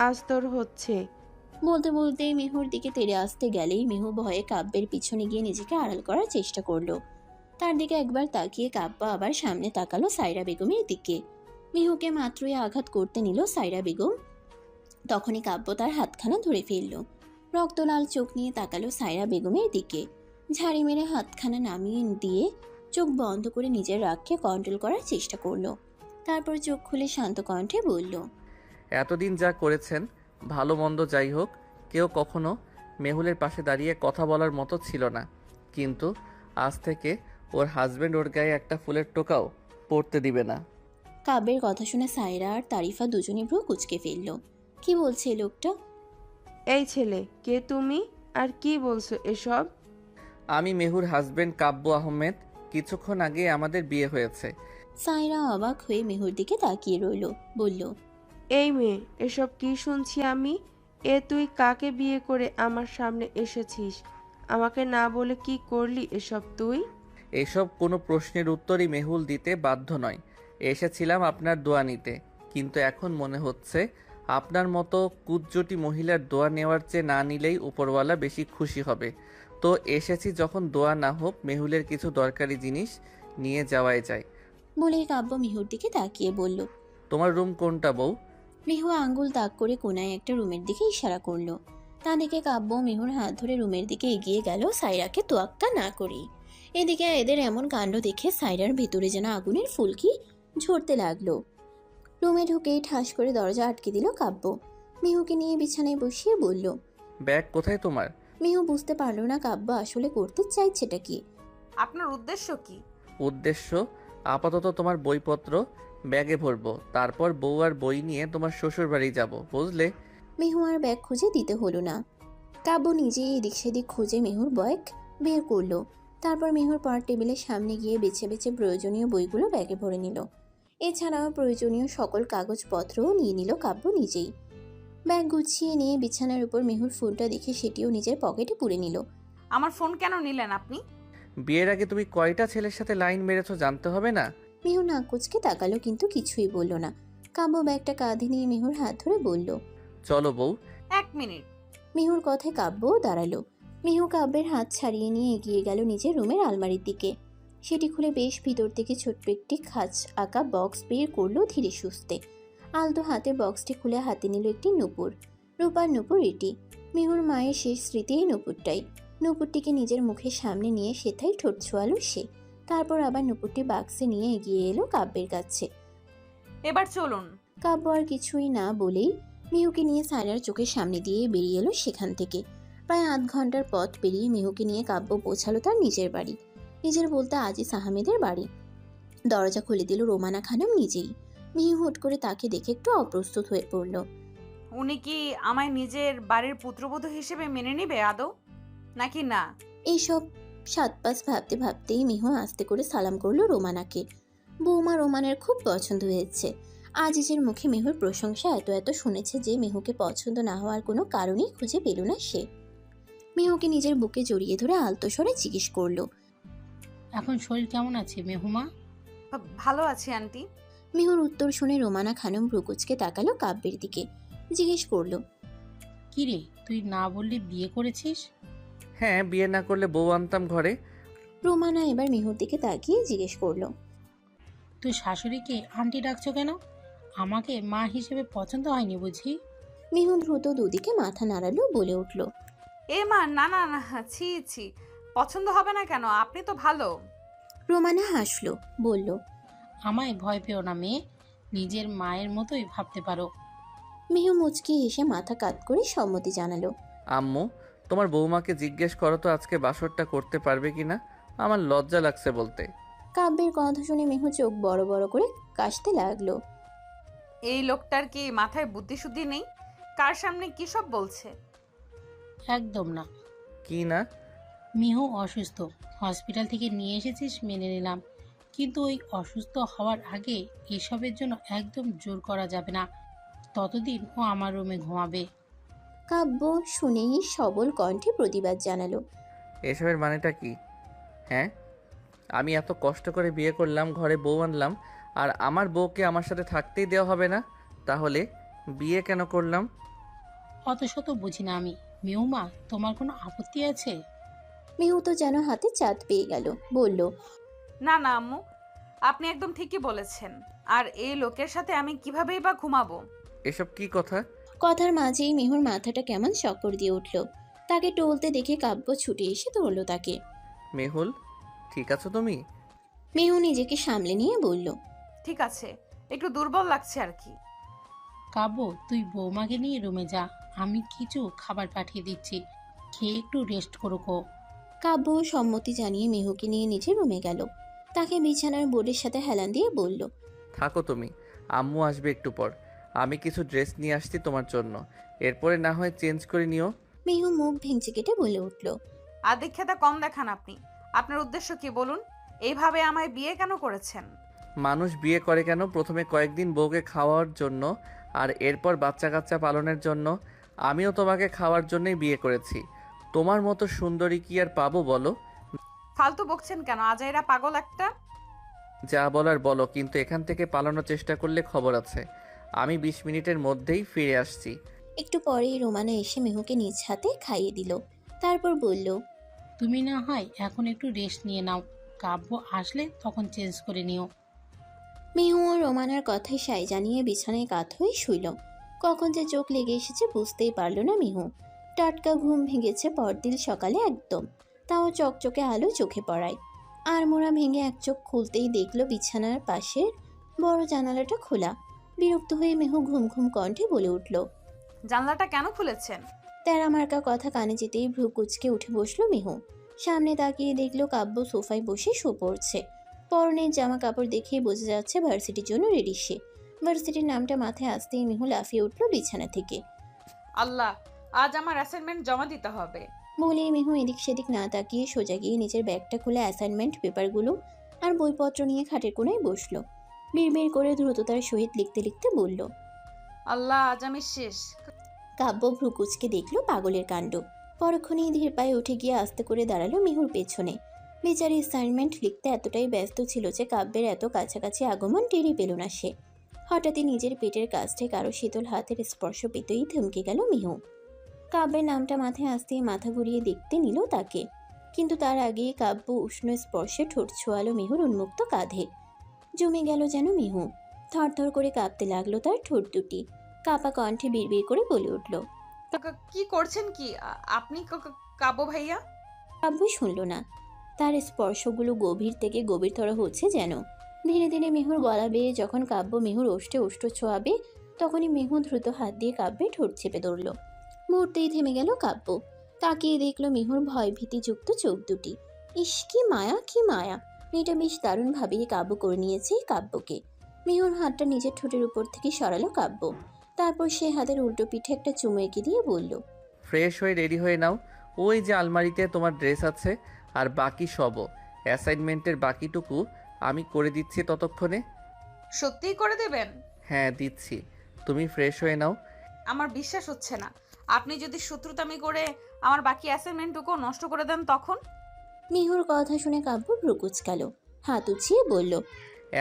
আজ তোর হচ্ছে। বলতে বলতে মিহুর দিকে তেড়ে আসতে গেলেই মিহু ভয়ে কাব্যের পিছনে গিয়ে নিজেকে আড়াল করার চেষ্টা করলো। তার দিকে একবার তাকিয়ে কাব্য আবার সামনে তাকালো সায়রা বেগমের দিকে। মিহুকে মাত্রই আঘাত করতে নিল সায়রা বেগম, তখনই কাব্য তার হাতখানা ধরে ফেলল। রক্তলাল চোখ নিয়ে তাকালো সায়রা বেগমের দিকে। ঝাড়ি মেরে হাতখানা নামিয়ে দিয়ে চোখ বন্ধ করে নিজের রাগকে কন্ট্রোল করার চেষ্টা করলো। তারপর চোখ খুলে শান্ত কণ্ঠে বলল, এতদিন যা করেছেন, ভালো মন্দ যাই হোক, কেউ কখনো মেহুলের পাশে দাঁড়িয়ে কথা বলার মতো ছিল না। কিন্তু আজ থেকে ওর হাজবেন্ড ওর গায়ে একটা ফুলের টোকাও পড়তে দিবে না। কাব্যের কথা শুনে সায়রা আর তারিফা দুজনে ভ্রু কুঁচকে ফেলল। কি বলছে লোকটা? এই ছেলে কে তুমি, আর কি বলছো এসব? আমি মেহুর হাজবেন্ড কাব্য আহমেদ। কিছুক্ষণ আগে আমাদের বিয়ে হয়েছে। সায়রা অবাক হয়ে মেহুর দিকে তাকিয়ে রইল, বলল, এই মেয়ে, এসব কি শুনছি আমি? তুই কাকে বিয়ে করে আমার সামনে এসেছিস? আমাকে না বলে কি করলি এসব তুই? এসব কোনো প্রশ্নের উত্তরই মেহুল দিতে বাধ্য নয়। এসেছিলাম আপনার দোয়া নিতে, কিন্তু এখন মনে হচ্ছে আপনার মতো কুজ্জটি মহিলার দোয়া নেওয়ার চেয়ে না নিলেই উপরওয়ালা বেশি খুশি হবে। তো এসেছি যখন, দোয়া না হোক মেহুলের কিছু দরকারি জিনিস নিয়ে যাওয়াই যায়। বলে কাব্য মিহুর দিকে তাকিয়ে বলল, তোমার রুম কোনটা বউ? মিহু আঙ্গুল তাক করে কোনায় একটা রুমের দিকে ইশারা করলো। তা দেখে কাব্য মিহুর হাত ধরে রুমের দিকে এগিয়ে গেল সায়রাকে তোয়াক্কা না করেই। এদিকে এদের এমন কাণ্ড দেখে সায়রার ভিতরে যেন আগুনের ফুলকি ঝরতে লাগলো। রুমে ঢুকেই ঠাস করে দরজা আটকে দিল কাব্য। মিহুকে নিয়ে বিছানায় বসিয়ে বলল, ব্যাগ কোথায় তোমার? মিহু বুঝতে পারলো না কাব্য আসলে করতে চাইছেটা কি। আপনার উদ্দেশ্য কি? উদ্দেশ্য, আপাতত তোমার বইপত্র ব্যাগে ভরবো, তারপর বউ আর বই নিয়ে তোমার শ্বশুর বাড়ি যাবো, বুঝলে? মিহু আর ব্যাগ খুঁজে দিতে হলো না। কাব্য নিজেই এদিক সেদিক খুঁজে মেহুর ব্যাগ বের করলো। তারপর মেহুর পড়ার টেবিলের সামনে গিয়ে বেছে বেছে প্রয়োজনীয় বইগুলো ব্যাগে ভরে নিল। এছাড়াও প্রয়োজনীয় সকল কাগজপত্রও নিয়ে নিল কাব্য নিজেই। ব্যাগ গুছিয়ে নিয়ে বিছানার উপর মেহুর ফোনটা দেখে সেটিও নিজের পকেটে পুরে নিল। আমার ফোন কেন নিলেন আপনি? বিয়ের আগে তুমি কয়টা ছেলের সাথে লাইন মেরেছো জানতে হবে না? মেহু নাক কুচকে তাকালো, কিন্তু কিছুই বলল না। কাব্য ব্যাগটা কাঁধে নিয়ে মেহুর হাত ধরে বলল, চলো বউ। 1 মিনিট। মেহুর কথায় কাব্যও দাঁড়ালো। মেহু কাব্যের হাত ছাড়িয়ে নিয়ে এগিয়ে গেল নিজের রুমের আলমারির দিকে। সেটি খুলে বেশ ভিতর থেকে ছোট্ট একটি খাঁচ আঁকা বক্স বের করলো ধীরে সুস্থে। আলতো হাতে বক্সটি খুলে হাতে নিল একটি নূপুর, রূপার নূপুর এটি। মেহুর মায়ের শেষ স্মৃতি এই নূপুরটাই। নূপুরটিকে নিজের মুখের সামনে নিয়ে সেথায় ঠোঁট ছোঁয়ালো সে। তারপর আবার নূপুরটি বাক্সে নিয়ে এগিয়ে এলো কাব্যের কাছে। এবার চলুন। কাব্য আর কিছুই না বলেই মিহুকে নিয়ে সায়রার চোখের সামনে দিয়ে বেরিয়ে এলো সেখান থেকে। প্রায় আধ ঘন্টার পথ পেরিয়ে মিহুকে নিয়ে কাব্য পৌঁছালো তার নিজের বাড়ি। নিজের বলতে আজিজ আহমেদের বাড়ি। দরজা খুলে দিল রোমানা খানম নিজেই। মিহু হুট করে তাকে দেখে একটু অপ্রস্তুত হয়ে পড়ল। উনি কি আমায় নিজের বাড়ির পুত্রবধূ হিসেবে মেনে নেবে আদৌ, নাকি না? এইসব সাত পাঁচ ভাবতে ভাবতেই মিহু আস্তে করে সালাম করলো রোমানাকে। বৌমা রোমানের খুব পছন্দ হয়েছে। আজিজের মুখে মেহুর প্রশংসা এত এত শুনেছে যে মেহুকে পছন্দ না হওয়ার কোনো কারণই খুঁজে পেল না সে। মেহুকে নিজের বুকে জড়িয়ে ধরে আলতো স্বরে জিজ্ঞেস করলো, এখন শরীর কেমন আছে মেহুমা? ভালো আছি আন্টি। মিহুর উত্তর শুনে রোমানা খানম ভ্রুকুচকে তাকালো কাব্যের দিকে, জিজ্ঞেস করলো, কিরে তুই না বললি বিয়ে করেছিস? হ্যাঁ, বিয়ে না করলে বউ আনতাম ঘরে। রোমানা এবার মিহুর দিকে তাকিয়ে জিজ্ঞেস করলো, তুই শাশুড়িকে আন্টি ডাকছো কেন? আমাকে মা হিসেবে পছন্দ হয়নি বুঝি? মিহু দ্রুত দুদিকে মাথা নাড়ালো, বলে উঠল, এ মা, না না না, ছি ছি, পছন্দ হবে না কেন? আপনি তো ভালো। রোমানা হাসলো, বলল, আমায় ভয় পেও না মেয়ে, নিজের মায়ের মতোই ভাবতে পারো। মিহু মুচকি হেসে মাথা কাত করে সম্মতি জানালো। আম্মু, তোমার বৌমাকে জিজ্ঞেস করো তো আজকে বাসরটা করতে পারবে কিনা, আমার লজ্জা লাগছে বলতে। কাব্যের কথা শুনে মিহু চোখ বড় বড় করে কাশতে লাগলো। এই লোকটার কি মাথায় বুদ্ধি শুদ্ধি নেই? কার সামনে কি সব বলছে? একদম না। কি না? মিহু অসুস্থ, হসপিটাল থেকে নিয়ে এসেছিস মেনে নিলাম, কিন্তু ওই অসুস্থ হওয়ার আগে এসবের জন্য একদম জোর করা যাবে না। ততদিন ও আমার রুমে ঘুমাবে। কাব্য শুনেই সবল কণ্ঠে প্রতিবাদ জানালো। এসবের মানেটা কি? হ্যাঁ, আমি এত কষ্ট করে বিয়ে করলাম, ঘরে বউ আনলাম, আর আমার বউকে আমার সাথে থাকতেই দেওয়া হবে না? তাহলে বিয়ে কেন করলাম? অত শত বুঝি না আমি। মিহুমা, তোমার কোনো আপত্তি আছে? মিহু তো যেন হাতে চাঁদ পেয়ে গেল, বলল, না না আম্মু, আপনি একদম ঠিকই বলেছেন। আর এই লোকের সাথে আমি কিভাবেই বা ঘুমাবো? এসব কি কথা? কথার মাঝেই মিহুর মাথাটা কেমন চক্কর দিয়ে উঠল। তাকে টলতে দেখে কাব্য ছুটে এসে ধরল তাকে। মেহুল, ঠিক আছো তুমি? মিহু নিজেকে সামলে নিয়ে বলল, ঠিক আছে, একটু দুর্বল লাগছে আর কি। কাব্য, তুই বৌমাকে নিয়ে রুমে যা, আমি কিছু খাবার পাঠিয়ে দিচ্ছি, খেয়ে একটু রেস্ট করো। কাব্য সম্মতি জানিয়ে মিহুকে নিয়ে নিচে রুমে গেল। তাকে বিছানার বোর্ডের সাথে হেলান দিয়ে বলল, থাকো তুমি, আম্মু আসবে একটু পর। আমি কিছু ড্রেস নিয়ে আসছি তোমার জন্য, এরপরে না হয় চেঞ্জ করে নিও। মিহু মুখ ভেঙচি কেটে বলে উঠল, আদিক্ষেতা কম দেখান আপনি। আপনার উদ্দেশ্য কি বলুন? এইভাবে আমায় বিয়ে কেন করেছেন? মানুষ বিয়ে করে কেন? প্রথমে কয়েকদিন বউকে খাওয়ার জন্য, আর এরপর বাচ্চা কাচ্চা পালনের জন্য। আমিও তোমাকে খাওয়ার জন্যই বিয়ে করেছি। তোমার মতো সুন্দরী কি আর পাবো বলো? ফালতু বকছেন কেন? আজাইরা পাগল একটা। যা বলার বলো, কিন্তু এখান থেকে পালানোর চেষ্টা করলে খবর আছে। আমি 20 মিনিটের মধ্যেই ফিরে আসছি। একটু পরেই রোমানা এসে মিহুকে নিজ হাতে খাইয়ে দিল। তারপর বলল, তুমি না হয় এখন একটু রেস্ট নিয়ে নাও, কাব্য আসলে তখন চেঞ্জ করে নিও। মিহু ও রোমানার কথায় সাই জানিয়ে বিছানায় কাত হয়ে শুইল। কখন যে চোখ লেগে এসেছে বুঝতেই পারল না মিহু। টাটকা ঘুম ভেঙেছে পরদিন সকালে একদম, তাও চকচকে আলো চোখে পড়ায়। আর মোড়া ভেঙে এক চোখ খুলতেই দেখল বিছানার পাশের বড় জানালাটা খোলা। বিরক্ত হয়ে মিহু ঘুম ঘুম কণ্ঠে বলে উঠল, জানলাটা কেন খুলেছেন? তেরা মার্কা কথা কানে যেতেই ভ্রু কুচকে উঠে বসলো মিহু। সামনে তাকিয়ে দেখলো কাব্য সোফায় বসে শো পড়ছে। পরনের জামা কাপড় দেখেই বোঝা যাচ্ছে ভার্সিটির জন্য রেডি সে। ভার্সিটির নামটা মাথায় আসতেই মিহু লাফিয়ে উঠল বিছানা থেকে। আল্লাহ, আজ আমার অ্যাসাইনমেন্ট জমা দিতে হবে। বলেই মিহু এদিক সেদিক না তাকিয়ে সোজা গিয়ে নিজের ব্যাগটা খুলে অ্যাসাইনমেন্ট পেপারগুলো আর বইপত্র নিয়ে খাটের কোণায় বসলো। বিড়বিড় করে দ্রুততার সহিত লিখতে লিখতে বলল, আল্লাহ, আজ আমি শেষ। কাব্য ভ্রু কুচকে দেখলো পাগলের কাণ্ড। পরক্ষণেই ধীর পায়ে উঠে গিয়ে আস্তে করে দাঁড়ালো মিহুর পেছনে। বেচারি অ্যাসাইনমেন্ট লিখতে এতটাই ব্যস্ত ছিল যে কাব্যের এত কাছাকাছি আগমন টেরই পেল না সে। হঠাৎই নিজের পেটের কাছটে কারো শীতল হাতের স্পর্শ পেতেই থমকে গেল মিহু। কাব্যের নামটা মাথায় আসতেই মাথা ঘুরিয়ে দেখতে নিল তাকে, কিন্তু তার আগেই কাব্য উষ্ণ স্পর্শে ঠোঁট ছোঁয়ালো মিহুর উন্মুক্ত কাঁধে। জমে গেল যেন মিহু। থরথর করে কাঁপতে লাগলো তার ঠোঁট দুটি। কাঁপা কণ্ঠে বিড়বিড় করে বলে উঠল, কি করছেন কি আপনি কাব্য ভাইয়া? কাব্য শুনল না। তার স্পর্শগুলো গভীর থেকে গভীরতর হচ্ছে যেন। ধীরে ধীরে মিহুর গলা বেয়ে যখন কাব্য মিহুর ওষ্ঠে ওষ্ঠ ছোঁয়াবে, তখনই মিহু দ্রুত হাত দিয়ে কাব্যের ঠোঁট চেপে ধরল। মুহূর্তেই থেমে গেল কাব্য। তাকিয়ে দেখলো মিহুর ভয় ভীতিযুক্ত চোখ দুটি। ইস, কি মায়া, কি মায়া! মেয়েটা বেশ দারুণভাবেই কাব্য করে নিয়েছে কাব্যকে। মিহুর হাতটা নিজের ঠোঁটের উপর থেকে সরালো কাব্য। তারপর সে হাতের উল্টো পিঠে একটা চুমু এঁকে দিয়ে বলল, ফ্রেশ হয়ে রেডি হয়ে নাও। ওই যে আলমারিতে তোমার ড্রেস আছে, আর বাকি সবও। অ্যাসাইনমেন্টের বাকিটুকু আমি করে দিচ্ছি ততক্ষণে। সত্যিই করে দেবেন? হ্যাঁ, দিচ্ছি। তুমি ফ্রেশ হয়ে নাও। আমার বিশ্বাস হচ্ছে না। আপনি যদি শত্রুতামি করে আমার বাকি অ্যাসাইনমেন্টটুকু নষ্ট করে দেন তখন? মিহুর কথা শুনে কাব্য ভ্রু কুঁচকাল। হাত উঁচিয়ে বলল,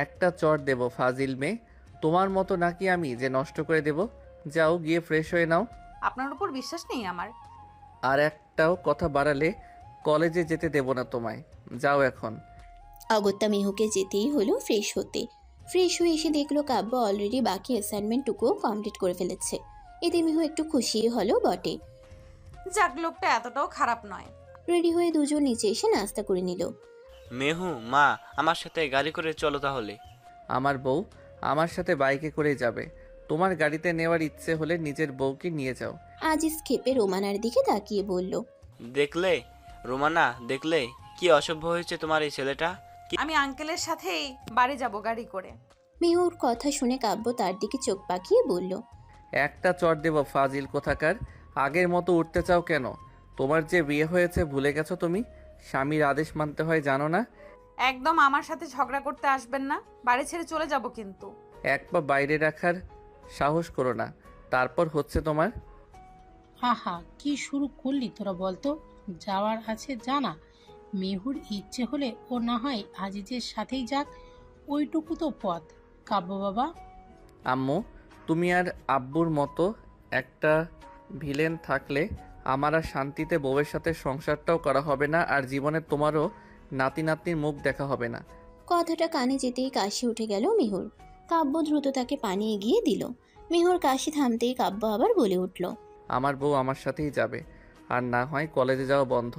একটা চট দেব ফাজিল মেয়ে। তোমার মতো নাকি আমি যে নষ্ট করে দেব? যাও গিয়ে ফ্রেশ হয়ে নাও। আপনার উপর বিশ্বাস নেই আমার। আর একটাও কথা বাড়ালে কলেজে যেতে দেব না তোমায়। যাও এখন। অগত্যা মিহুকে যেতেই হলো ফ্রেশ হতে। ফ্রেশ হয়ে এসে দেখলো কাব্য অলরেডি বাকি অ্যাসাইনমেন্টটুকুও কমপ্লিট করে ফেলেছে। এতে মিহু একটু খুশি হলো বটে। যাক, লোকটা এতটাও খারাপ নয়। রেডি হয়ে দুজন নিচে এসে নাস্তা করে নিল। মেহু, মা, আমার সাথে গাড়ি করে চলো তাহলে। আমার বউ আমার সাথে বাইকে করেই যাবে। তোমার গাড়িতে নেওয়ার ইচ্ছে হলে নিজের বউকে নিয়ে যাও। আজিজ ক্ষেপে রোমানার দিকে তাকিয়ে বলল, দেখলে রোমানা, দেখলে কি অসভ্য হয়েছে তোমার এই ছেলেটা। আমি আঙ্কেলের সাথেই বাড়ি যাব গাড়ি করে। মিহুর কথা শুনে কাব্য তার দিকে চোখ পাকিয়ে বলল, একটা চট দেব ফাজিল কোথাকার। আগের মতো উঠতে চাও কেন? তোমার যে বিয়ে হয়েছে ভুলে গেছো তুমি? স্বামীর আদেশ মানতে হয় জানো না? একদম আমার সাথে ঝগড়া করতে আসবেন না, বাড়ি ছেড়ে চলে যাব কিন্তু। এক পা বাইরে রাখার সাহস করো না, তারপর হচ্ছে তোমার। আহা, কি শুরু করলি তোরা বলতো? যাওয়ার আছে জানা। মেহুর ইচ্ছে হলে ও না হয় আজিজের সাথেই যাক, ওইটুকু তো পথ। কাব্য বাবা, আম্মু, তুমি আর আব্বুর মতো একটা ভিলেন থাকলে আমার আর শান্তিতে বউয়ের সাথে সংসারটাও করা হবে না, আর জীবনে তোমারও নাতি নাতনির মুখ দেখা হবে না। কথাটা কানে যেতেই কাশি উঠে গেল মিহুর। কাব্য দ্রুত তাকে পানি এগিয়ে দিল। মিহুর কাশি থামতেই কাব্য আবার বলে উঠল, আমার বউ আমার সাথেই যাবে, আর না হয় কলেজে যাওয়া বন্ধ।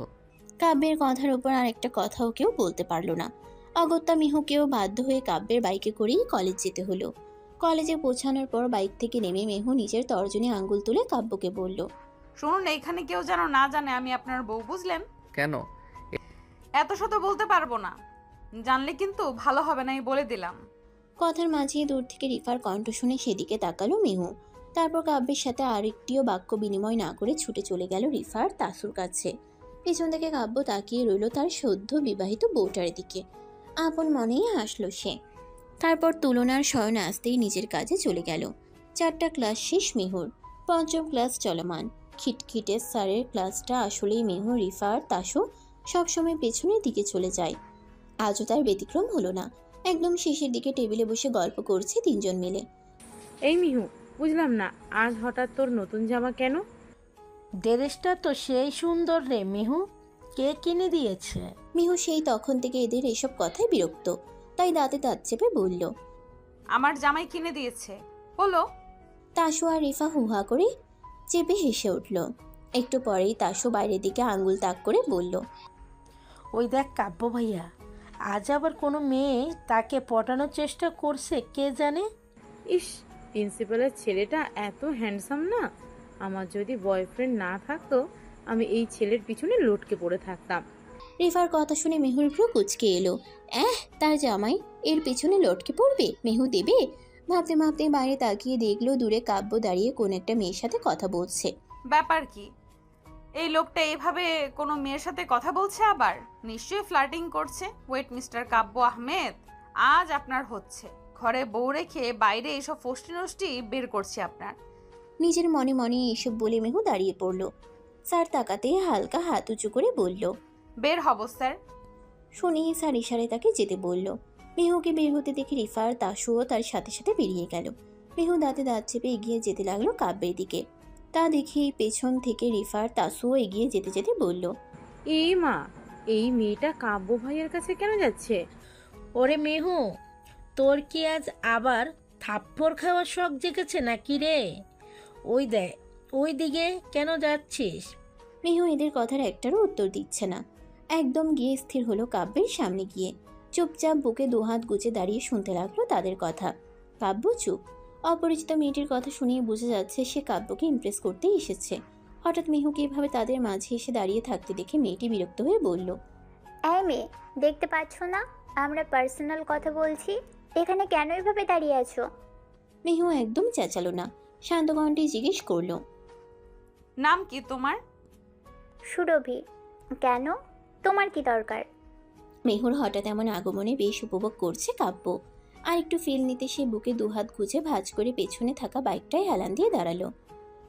কাব্যের কথার উপর আর একটা কথাও কেউ বলতে পারল না। অগত্যা মিহুকেও বাধ্য হয়ে কাব্যের বাইকে করেই কলেজ যেতে হলো। কলেজে পৌঁছানোর পর বাইক থেকে নেমে মেহু নিজের তর্জনী আঙ্গুল তুলে কাব্যকে বলল, শুনুন, এখানে কেউ যেন না জানে আমি আপনার বউ, বুঝলেন? কেন? এত শত বলতে পারবো না, জানলে কিন্তু ভালো হবে না, বলে দিলাম। কথার মাঝেই দূর থেকে রিফার কণ্ঠ শুনে সেদিকে তাকালো মিহু। তারপর কাব্যের সাথে আরেকটিও বাক্য বিনিময় না করে ছুটে চলে গেল রিফার তাসুর কাছে। পেছন থেকে কাব্য তাকিয়ে রইল তার সদ্য বিবাহিত বউটার দিকে। আপন মনেই হাসলো সে। তারপর তুলনার শয়নে আসতেই নিজের কাজে চলে গেল। 4টা ক্লাস শেষ মিহুর। 5ম ক্লাস চলমান। খিটখিটে স্যারের ক্লাসটা আসলেই মেহু, রিফার, তাসু সবসময় পেছনের দিকে চলে যায়। আজও তার ব্যতিক্রম হলো না। একদম শেষের দিকে টেবিলে বসে গল্প করছে 3জন মিলে। এই মিহু, বুঝলাম না আজ হঠাৎ তোর নতুন জামা কেন? ড্রেসটা তো সেই সুন্দর রে মিহু, কে কিনে দিয়েছে? মিহু সেই তখন থেকে এদের এসব কথায় বিরক্ত, তাই দাঁতে দাঁত চেপে বলল, আমার জামাই কিনে দিয়েছে হলো। তাসু আর রিফা হুহা করে চেপে হেসে উঠল। একটু পরেই তাসু বাইরের দিকে আঙ্গুল তাক করে বলল, ওই দেখ কাব্য ভাইয়া, আজ আবার কোনো মেয়ে তাকে পটানোর চেষ্টা করছে কে জানে। ইস, প্রিন্সিপালের ছেলেটা এত হ্যান্ডসাম না। আমার যদি বয়ফ্রেন্ড না থাকতো আমি এই ছেলের পিছনে লটকে পড়ে থাকতাম। রিফার কথা শুনে মেহুর ভ্রু কুচকে এলো। তার জামাই এর পেছনে লটকে পড়বে, মেহু দেবে? ভাবতে ভাবতে বাইরে তাকিয়ে দেখলো দূরে কাব্য দাঁড়িয়ে কোন একটা মেয়ের সাথে কথা বলছে। ব্যাপার কি? এই লোকটা এভাবে কোনো মেয়ের সাথে কথা বলছে আবার? নিশ্চয়ই ফ্লার্টিং করছে। ওয়েট মিস্টার কাব্য আহমেদ, আজ আপনার হচ্ছে। ঘরে বউ রেখে বাইরে এসব ফষ্টি নষ্টি বের করছে আপনার। নিজের মনে মনে এসব বলে মেহু দাঁড়িয়ে পড়ল। স্যার তাকাতে হালকা হাত উঁচু করে বলল, বের হব স্যার। শুনে স্যার ইশারায় তাকে যেতে বলল। মেহুকে বের হতে দেখে রিফার তাসুও তার সাথে সাথে বেরিয়ে গেল। মেহু দাঁতে দাঁত চেপে এগিয়ে যেতে লাগলো কাব্যের দিকে। তা দেখে পেছন থেকে রিফার তাসুও এগিয়ে যেতে যেতে বলল, এই মা, এই মেয়েটা কাব্য ভাইয়ের কাছে কেন যাচ্ছে? ওরে মেহু, তোর কি আজ আবার থাপ্পড় খাওয়ার শখ জেগেছে নাকি রে? ওই দেখ, ওই দিকে কেন যাচ্ছিস? মেহু এদের কথার একটারও উত্তর দিচ্ছে না। একদম গিয়ে স্থির হলো কাব্যের সামনে গিয়ে। চুপচাপ বুকে দুহাত গুজে দাঁড়িয়ে শুনতে লাগলো তাদের কথা। কাব্য চুপ। অপরিচিত মেয়েটির কথা শুনিয়ে বোঝা যাচ্ছে সে কাব্যকে ইমপ্রেস করতেই এসেছে। হঠাৎ মেহুকে এভাবে তাদের মাঝে এসে দাঁড়িয়ে থাকতে দেখে মেয়েটি বিরক্ত হয়ে বলল, এই মেয়ে, দেখতে পাচ্ছ না আমরা পার্সোনাল কথা বলছি? এখানে কেন এভাবে দাঁড়িয়ে আছো? মেহু একদম চেঁচালো না, শান্ত কণ্ঠে জিজ্ঞেস করলো, নাম কি তোমার? সুরভি। কেন, তোমার কি দরকার? মেহুর হঠাৎ এমন আগমনে বেশ উপভোগ করছে কাব্য। আর একটু ফিল নিতে সে বুকে দুহাত গুজে ভাঁজ করে পেছনে থাকা বাইকটায় হেলান দিয়ে দাঁড়ালো।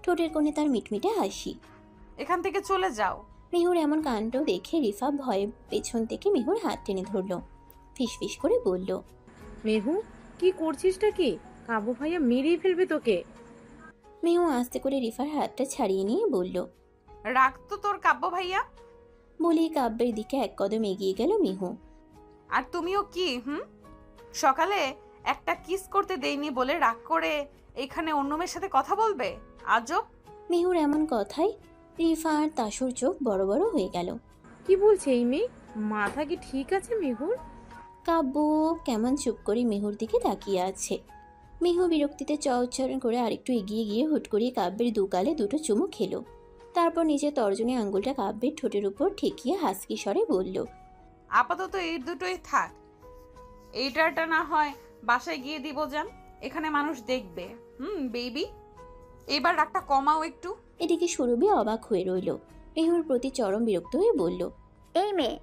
ঠোঁটের কোণে তার মিটমিটে হাসি। এখান থেকে চলে যাও। মেহুর এমন কাণ্ড দেখে রিফা ভয়ে পেছন থেকে মেহুর হাত টেনে ধরল। ফিসফিস করে বলল, মেহু, কি করছিসটা কি? কাবু ভাইয়া মেরেই ফেলবে তোকে। মেহু আস্তে করে রিফার হাতটা ছাড়িয়ে নিয়ে বলল। রাখ তো তোর কাব্য ভাইয়া। বলেই কাব্যের দিকে এক কদম এগিয়ে গেল মেহু। আর তুমিও কি সকালে একটা কিস করতে দেইনি বলে রাগ করে এখানে অন্য মেয়ের সাথে কথা বলবে? আজব। মেহুর এমন কথায় রিফা আর তাসুর চোখ বড় বড় হয়ে গেল। কি বলছে এই মেয়ে? মাথা কি ঠিক আছে মেহুর? কাব্য কেমন চুপ করে মেহুর দিকে তাকিয়ে আছে। মেহু বিরক্তিতে উচ্চারণ করে আরেকটু এগিয়ে গিয়ে হুট করে কাব্যের দুগালে দুটো চুমু খেলো। তারপর নিজের তর্জনী আঙ্গুলটা কাব্যের ঠোঁটের উপর ঠেকিয়ে হাসকি স্বরে বলল, আপাতত এই দুটোই থাক, এইটাটা না হয় বাসায় গিয়ে দিব যান, এখানে মানুষ দেখবে। বেবি, এবার রাগটা কমাও একটু। এদিকে সুরভি অবাক হয়ে রইল। মেহুর প্রতি চরম বিরক্ত হয়ে বলল, এই মেয়ে,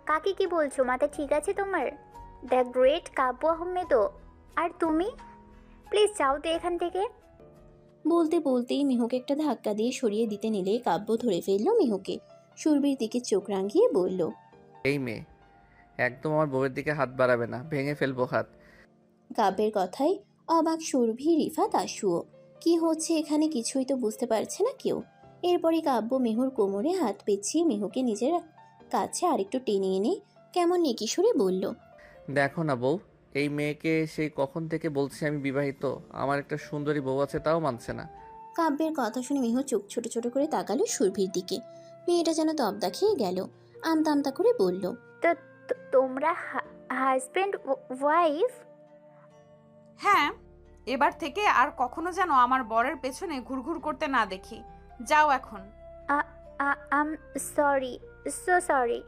কাকে কি বলছো? মাথা ঠিক আছে তোমার? দ্য গ্রেট কাব্য আহমেদও। আর তুমি প্লিজ যাও তো এখান থেকে। বলতে বলতেই মেহুকে একটা ধাক্কা দিয়ে সরিয়ে দিতে নিলে কাব্য ধরে ফেলল মেহুকে। সুরভির দিকে চোখ রাঙিয়ে বলল, এই মেয়ে একদম আমার বউয়ের দিকে হাত বাড়াবে না, ভেঙে ফেলবো হাত। কাব্যের কথায় অবাক সুরভি, রিফা, তাসুও। কি হচ্ছে এখানে কিছুই তো বুঝতে পারছে না কেউ। এরপরই কাব্য মেহুর কোমরে হাত পেঁচিয়ে মেহুকে নিজের কাছে আরেকটু টেনে এনে কেমন নেকি সুরে বলল, দেখো না বউ, এই মেয়েকে সেই কখন থেকে বলছি আমি বিবাহিত, আমার একটা সুন্দরী বউ আছে, তাও মানছে না। কাব্যের কথা শুনে মেহু চোখ ছোট ছোট করে তাকালো সুরভির দিকে। মেয়েটা যেন তবদা খেয়ে গেল। আমতা আমতা করে বলল, তোমরা হাজব্যান্ড ওয়াইফ? হ্যাঁ, এবার থেকে আর কখনো যেন আমার বরের পেছনে ঘুরঘুর করতে না দেখি। যাও এখন। আম সরি, সো সরি।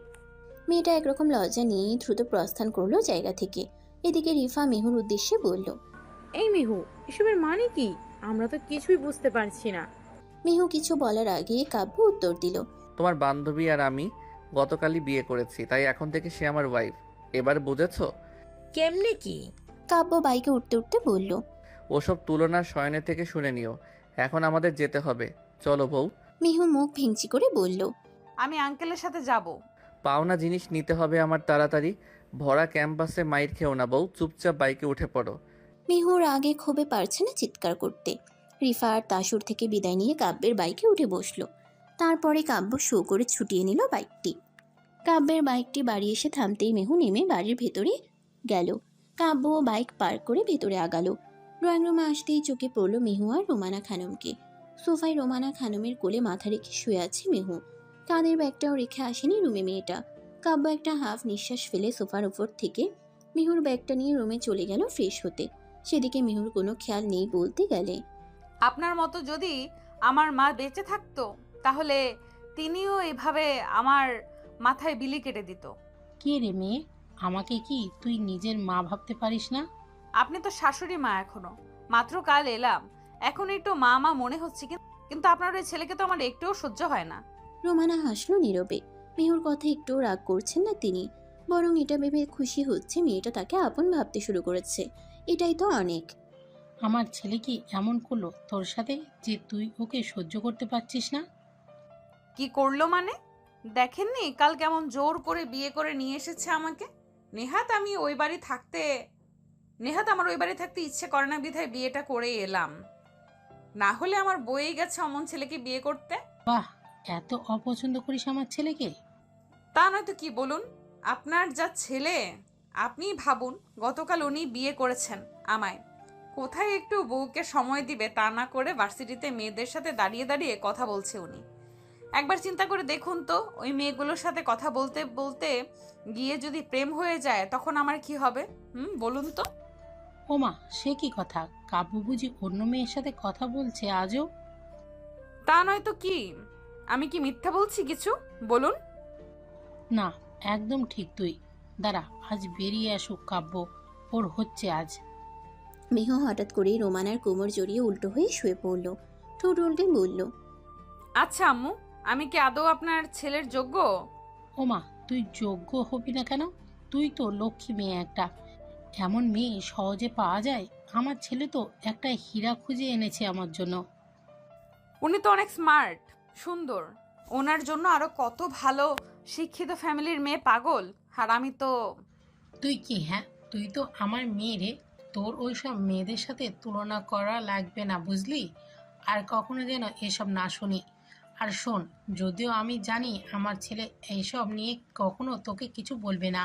মেয়েটা একরকম লজ্জা নিয়েই দ্রুত প্রস্থান করলো জায়গা থেকে। এদিকে রিফা মেহুর উদ্দেশ্যে বলল, এই মেহু, এসবের মানে কি? আমরা তো কিছুই বুঝতে পারছি না। মেহু কিছু বলার আগে কাব্য উত্তর দিল, তোমার বান্ধবী আর আমি গতকালই বিয়ে করেছি, তাই এখন থেকে সে আমার ওয়াইফ। এবার বুঝেছো? কেমনে কি? কাব্য বাইকে উঠতে উঠতে বলল, ওসব তুলনা শয়নে থেকে শুনে নিও, এখন আমাদের যেতে হবে, চলো বউ। মেহু মুখ ভেঙচি করে বলল, আমি আঙ্কেলের সাথে যাব। পাওনা জিনিস নিতে হবে আমার তাড়াতাড়ি। ভরা ক্যাম্পাসে মাইর খেও না বউ, চুপচাপ বাইকে উঠে পড়ো। মেহুর আগে ক্ষোভে পারছে না চিৎকার করতে। রিফা আর তাসুর থেকে বিদায় নিয়ে কাব্যের বাইকে উঠে বসলো। তারপরে কাব্য শো করে ছুটিয়ে নিল বাইকটি। কাব্যের বাইকটি বাড়ি এসে থামতেই মেহু নেমে বাড়ির ভেতরে গেল। কাব্য বাইক পার্ক করে ভেতরে আগালো। ড্রয়িং রুমে আসতেই চোখে পড়ল মেহু আর রোমানা খানমকে। সোফায় রোমানা খানমের কোলে মাথা রেখে শুয়ে আছে মেহু। কাঁধের ব্যাগটাও রেখে আসেনি রুমে মেয়েটা। কাব্য একটা হাফ নিঃশ্বাস ফেলে সোফার উপর থেকে মেহুর ব্যাগটা নিয়ে রুমে চলে গেল ফ্রেশ হতে। সেদিকে মেহুর কোনো খেয়াল নেই বলতে গেলে। আপনার মতো যদি আমার মা বেঁচে থাকতো তাহলে তিনিও এভাবে আমার মাথায় বিলি কেটে দিত। কে রে মেয়ে, আমাকে কি তুই নিজের মা ভাবতে পারিস না? আপনি তো শাশুড়ি মা এখনো, মাত্র কাল এলাম, এখন একটু মা মা মনে হচ্ছে, কিন্তু আপনার ওই ছেলেকে তো আমার একটুও সহ্য হয় না। রোমানা হাসলো নীরবে। মেহুর কথা একটু রাগ করছেন না তিনি, বরং এটা ভেবে খুশি হচ্ছে মেয়েটা তাকে আপন ভাবতে শুরু করেছে। এটাই তো অনেক। আমার ছেলে কি এমন করলো তোর সাথে যে তুই ওকে সহ্য করতে পারছিস না? কি করলো মানে? দেখেননি কাল কেমন জোর করে বিয়ে করে নিয়ে এসেছে আমাকে? নেহাত আমার ওই বাড়ি থাকতে ইচ্ছে করে না বিধায় বিয়েটা করে এলাম, না হলে আমার বয়েই গেছে অমন ছেলেকে বিয়ে করতে। বাহ, এত অপছন্দ করিস আমার ছেলেকে? তা নয়তো কি বলুন, আপনার যা ছেলে আপনি ভাবুন, গতকাল উনি বিয়ে করেছেন আমায়, কোথায় একটু বউকে সময় দিবে তা না করে ভার্সিটিতে মেয়েদের সাথে দাঁড়িয়ে দাঁড়িয়ে কথা বলছে উনি। একবার চিন্তা করে দেখুন তো, ওই মেয়েগুলোর সাথে কথা বলতে বলতে গিয়ে যদি প্রেম হয়ে যায় তখন আমার কি হবে? বলুন তো। ওমা, সে কি কথা? কাব্য বুঝি অন্য মেয়ের সাথে কথা বলছে আজও? তা নয়তো কি? আমি কি মিথ্যা বলছি কিছু? বলুন। না, একদম ঠিক তুই। দাঁড়া, আজ বেরিয়ে আসুক কাব্য, ওর হচ্ছে আজ। মেহু হঠাৎ করেই রোমানার কোমর জড়িয়ে উল্টো হয়ে শুয়ে পড়ল। ঠোঁট উল্টে বলল, আচ্ছা আম্মু, আমি কি আদৌ আপনার ছেলের যোগ্য? ওমা, তুই যোগ্য হবি না কেন? তুই তো লক্ষ্মী মেয়ে একটা। এমন মেয়ে সহজে পাওয়া যায়? আমার ছেলে তো একটা হীরা খুঁজে এনেছে আমার জন্য। উনি তো অনেক স্মার্ট, সুন্দর, ওনার জন্য আরো কত ভালো শিক্ষিত ফ্যামিলির মেয়ে পাগল। আর আমি তো... তুই কি, হ্যাঁ, তুই তো আমার মেয়ে রে, তোর ওই সব মেয়েদের সাথে তুলনা করা লাগবে না বুঝলি। আর কখনো যেন এসব না শুনি। আর শোন, যদিও আমি জানি আমার ছেলে এইসব নিয়ে কখনো তোকে কিছু বলবে না,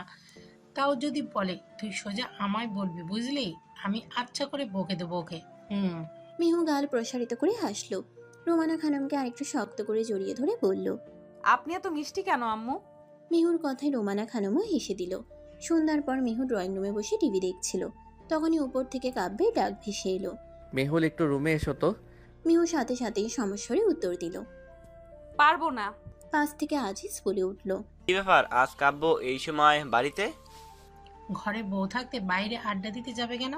তাও যদি বলে তুই সোজা আমায় বলবি বুঝলি। আমি আচ্ছা করে বকে দেবো ওকে। মিহু গাল প্রসারিত করে হাসলো। রোমানা খানমকে আরেকটু শক্ত করে জড়িয়ে ধরে বলল, আপনি এত মিষ্টি কেন আম্মু? মিহুর কথায় রোমানা খানমও হেসে দিল। সন্ধ্যার পর মিহু ড্রয়িং রুমে বসে টিভি দেখছিল। তখনই উপর থেকে কাব্যের ডাক ভেসে এলো। মেহুল একটু রুমে এসো তো। মিহু সাথে সাথেই সমস্বরে উত্তর দিল, পারবো না। পাশ থেকে আজিজ বলে উঠল, কি ব্যাপার আজ কাব্য এই সময় বাড়িতে? ঘরে বউ থাকতে বাইরে আড্ডা দিতে যাবে কেন?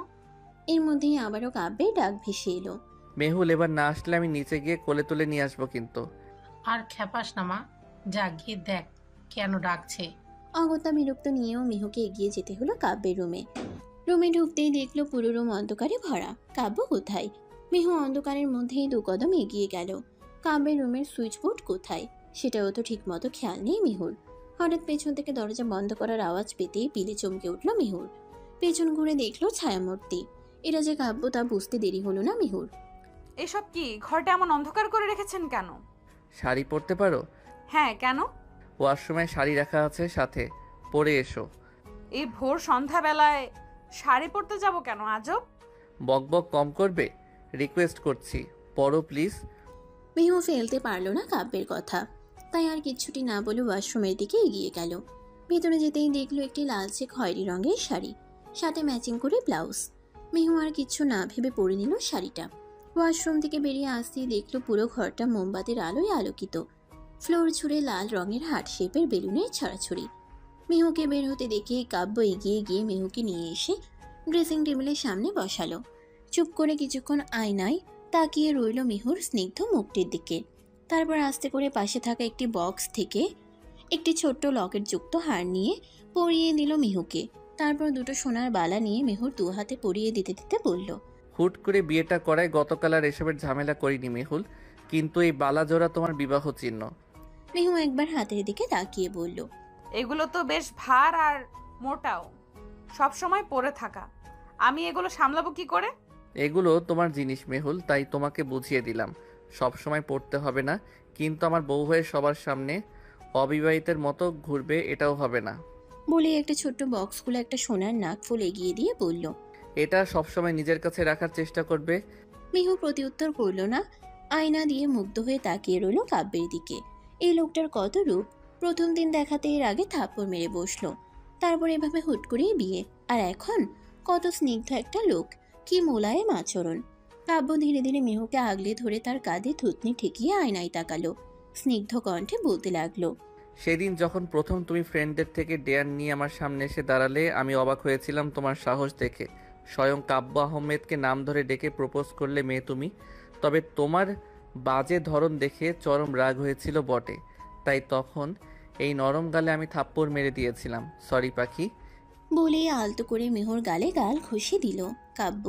এর মধ্যেই আবারও কাব্যের ডাক ভেসে এলো। মেহুল এবার না আসলে আমি নিচে গিয়ে কোলে তুলে নিয়ে আসবো কিন্তু। আর খেপাস না মা, যা গিয়ে দেখ কেন ডাকছে। অগত্যা বিরক্ত নিয়েও মিহুকে এগিয়ে যেতে হলো কাব্যের রুমে। রুমে ঢুকতেই দেখলো পুরো রুম অন্ধকারে ভরা। কাব্য কোথায়? মিহু অন্ধকারের মধ্যেই 2 কদম এগিয়ে গেল। কাব্যের রুমের সুইচ বোর্ড কোথায় সেটাও তো ঠিক মতো খেয়াল নেই মিহুর। হঠাৎ পেছন থেকে দরজা বন্ধ করার আওয়াজ পেতেই পিলে চমকে উঠল মিহুর। পেছন ঘুরে দেখলো ছায়ামূর্তি। এটা যে কাব্য তা বুঝতে দেরি হলো না মিহুর। এসব কি? ঘরটা এমন অন্ধকার করে রেখেছেন কেন? শাড়ি পরতে পারো? হ্যাঁ, কেন? ওয়াশরুমে শাড়ি রাখা আছে, সাথে পরে এসো। এই ভোর সন্ধ্যাবেলায় শাড়ি পরতে যাব কেন? আজব। বকবক কম করবে, রিকোয়েস্ট করছি, পরো প্লিজ। মিহু ফেলতে পারলো না কাব্যের কথা, তাই আর কিচ্ছুটি না বলে ওয়াশরুমের দিকে এগিয়ে গেল। ভেতরে যেতেই দেখলো একটি লালচে খয়েরি রঙের শাড়ি, সাথে ম্যাচিং করে ব্লাউজ। মিহু আর কিচ্ছু না ভেবে পরে নিল শাড়িটা। ওয়াশরুম থেকে বেরিয়ে আসতেই দেখলো পুরো ঘরটা মোমবাতির আলোয় আলোকিত। ফ্লোর ছুঁড়ে লাল রঙের হার্ট শেপের বেলুনের ছড়াছড়ি। মিহুকে বের হতে দেখে কাব্য এগিয়ে গিয়ে মিহুকে নিয়ে এসে ড্রেসিং টেবিলের সামনে বসালো। চুপ করে কিছুক্ষণ আয়নায় তাকিয়ে রইল মিহুর স্নিগ্ধ মুখটির দিকে। তারপর আস্তে করে পাশে থাকা একটি বক্স থেকে একটি ছোট্ট লকেট যুক্ত হার নিয়ে পরিয়ে দিল মিহুকে। তারপর 2টো সোনার বালা নিয়ে মিহুর 2 হাতে পরিয়ে দিতে দিতে বলল, হুট করে বিয়েটা করায় গতকাল আর এসবের ঝামেলা করিনি মেহুল, কিন্তু এই বালা জোড়া তোমার বিবাহ চিহ্ন। মিহু একবার হাতের দিকে তাকিয়ে বলল, এগুলো তো বেশ ভার আর মোটাও, সব সময় পরে থাকা। আমি এগুলো সামলাবো কি করে? এগুলো তোমার জিনিস মেহুল, তাই তোমাকে বুঝিয়ে দিলাম সব সময় পড়তে হবে না, কিন্তু আমার বউ হয়ে সবার সামনে অবিবাহিতের মতো ঘুরবে এটাও হবে না। বলে একটা ছোট্ট বক্স খুলে একটা সোনার নাকফুল এগিয়ে দিয়ে বলল, এটা সবসময় নিজের কাছে রাখার চেষ্টা করবে। মিহু প্রতিউত্তর করল না। আয়না দিয়ে মুগ্ধ হয়ে তাকিয়ে রইল কাব্যের দিকে। এই লোকটার কত রূপ! প্রথম দিন দেখাতে এর আগে থাপ্পড় মেরে বসলো, তারপর এভাবে হুট করেই বিয়ে। আর এখন কত স্নিগ্ধ একটা লোক, কি মোলায়েম আচরণ। কাব্য ধীরে ধীরে মিহুকে আগলে ধরে তার কাঁধে থুতনি ঠেকিয়ে আয়নায় তাকালো। স্নিগ্ধ কণ্ঠে বলতে লাগলো, সেদিন যখন প্রথম তুমি ফ্রেন্ডদের থেকে ডেয়ার নিয়ে আমার সামনে এসে দাঁড়ালে, আমি অবাক হয়েছিলাম তোমার সাহস দেখে। স্বয়ং কাব্য আহমেদকে নাম ধরে ডেকে প্রপোজ করলে মেয়ে তুমি। তবে তোমার বাজে ধরন দেখে চরম রাগ হয়েছিল বটে, তাই তখন এই নরম গালে আমি থাপ্পড় মেরে দিয়েছিলাম। সরি পাখি। বলেই আলতো করে মিহুর গালে গাল ঘষে দিল কাব্য।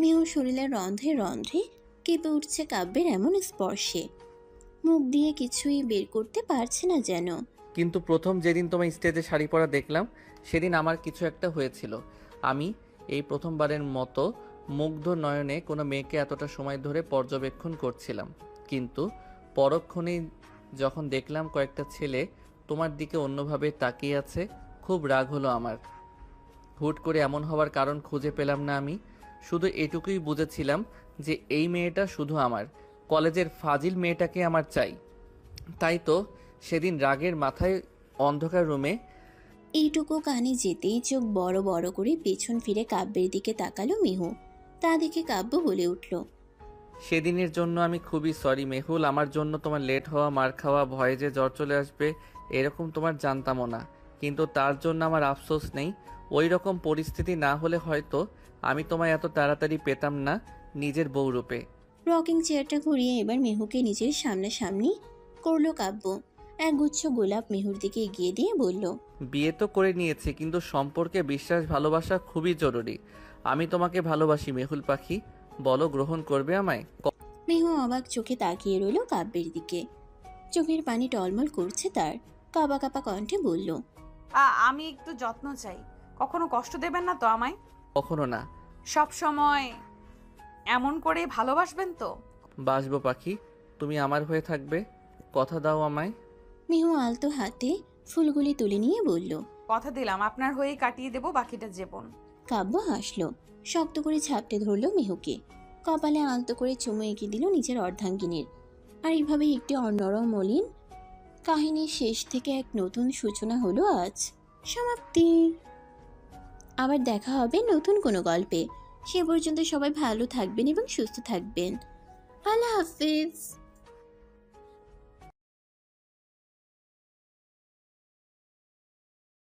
মিহুর শরীরের রন্ধ্রে রন্ধ্রে কেঁপে উঠছে কাব্যের এমন স্পর্শে। মুখ দিয়ে কিছুই বের করতে পারছে না যেন। কিন্তু প্রথম যেদিন তোমার স্টেজে শাড়ি পরা দেখলাম, সেদিন আমার কিছু একটা হয়েছিল। আমি এই প্রথমবারের মতো মুগ্ধ নয়নে কোনো মেয়েকে এতটা সময় ধরে পর্যবেক্ষণ করছিলাম, কিন্তু পরক্ষণেই যখন দেখলাম কয়েকটা ছেলে তোমার দিকে অন্যভাবে তাকিয়ে আছে, খুব রাগ হলো আমার। হুট করে এমন হওয়ার কারণ খুঁজে পেলাম না। আমি শুধু এটুকুই বুঝেছিলাম যে এই মেয়েটা শুধু আমার, কলেজের ফাজিল মেয়েটাকে আমার চাই। তাই তো সেদিন রাগের মাথায় অন্ধকার রুমে এইটুকু কানে যেতেই চোখ বড় বড় করে পেছন ফিরে কাব্যের দিকে তাকালো মিহু। তা দেখে কাব্য বলে উঠল, সেদিনের জন্য আমি খুবই সরি মেহুল। আমার জন্য তোমার লেট হওয়া, মার খাওয়া, ভয়ে যে জ্বর চলে আসবে এরকম তোমার জানতামও না, কিন্তু তার জন্য আমার আফসোস নেই। ওই রকম পরিস্থিতি না হলে হয়তো আমি তোমায় এত তাড়াতাড়ি পেতাম না নিজের বউ রূপে। রকিং চেয়ারটা ঘুরিয়ে এবার মিহুকে নিজের সামনাসামনি করলো কাব্য। একগুচ্ছ গোলাপ মিহুর দিকে এগিয়ে দিয়ে বলল, বিয়ে তো করে নিয়েছি, কিন্তু সম্পর্কে বিশ্বাস ভালোবাসা খুবই জরুরি। আমি তোমাকে ভালোবাসি মেহুল পাখি, বলো গ্রহণ করবে আমায়? মিহু অবাক চোখে তাকিয়ে রইল কাব্যের দিকে। চোখের পানি টলমল করছে তার। কাঁপা কাঁপা কণ্ঠে বলল, আমি একটু যত্ন চাই। কখনো কষ্ট দেবেন না তো আমায়? কখনো না। সব সময় এমন করে ভালোবাসবেন তো? বাসবো পাখি, তুমি আমার হয়ে থাকবে, কথা দাও আমায়। মিহু আলতো হাতে ফুলগুলি তুলে নিয়ে বলল। কথা দিলাম আপনার হয়েই কাটিয়ে দেব বাকিটা জীবন। কাব্য হাসলো, শক্ত করে ঝাপটে ধরল মিহুকে, কপালে আলতো করে চুমু এঁকে দিল নিজের অর্ধাঙ্গিনীর। আর এইভাবে একটি অনরম মলিন কাহিনীর শেষ থেকে এক নতুন সূচনা হলো আজ। সমাপ্তি। আবার দেখা হবে নতুন কোনো গল্পে। সে পর্যন্ত সবাই ভালো থাকবেন এবং সুস্থ থাকবেন। আল্লাহ হাফিজ।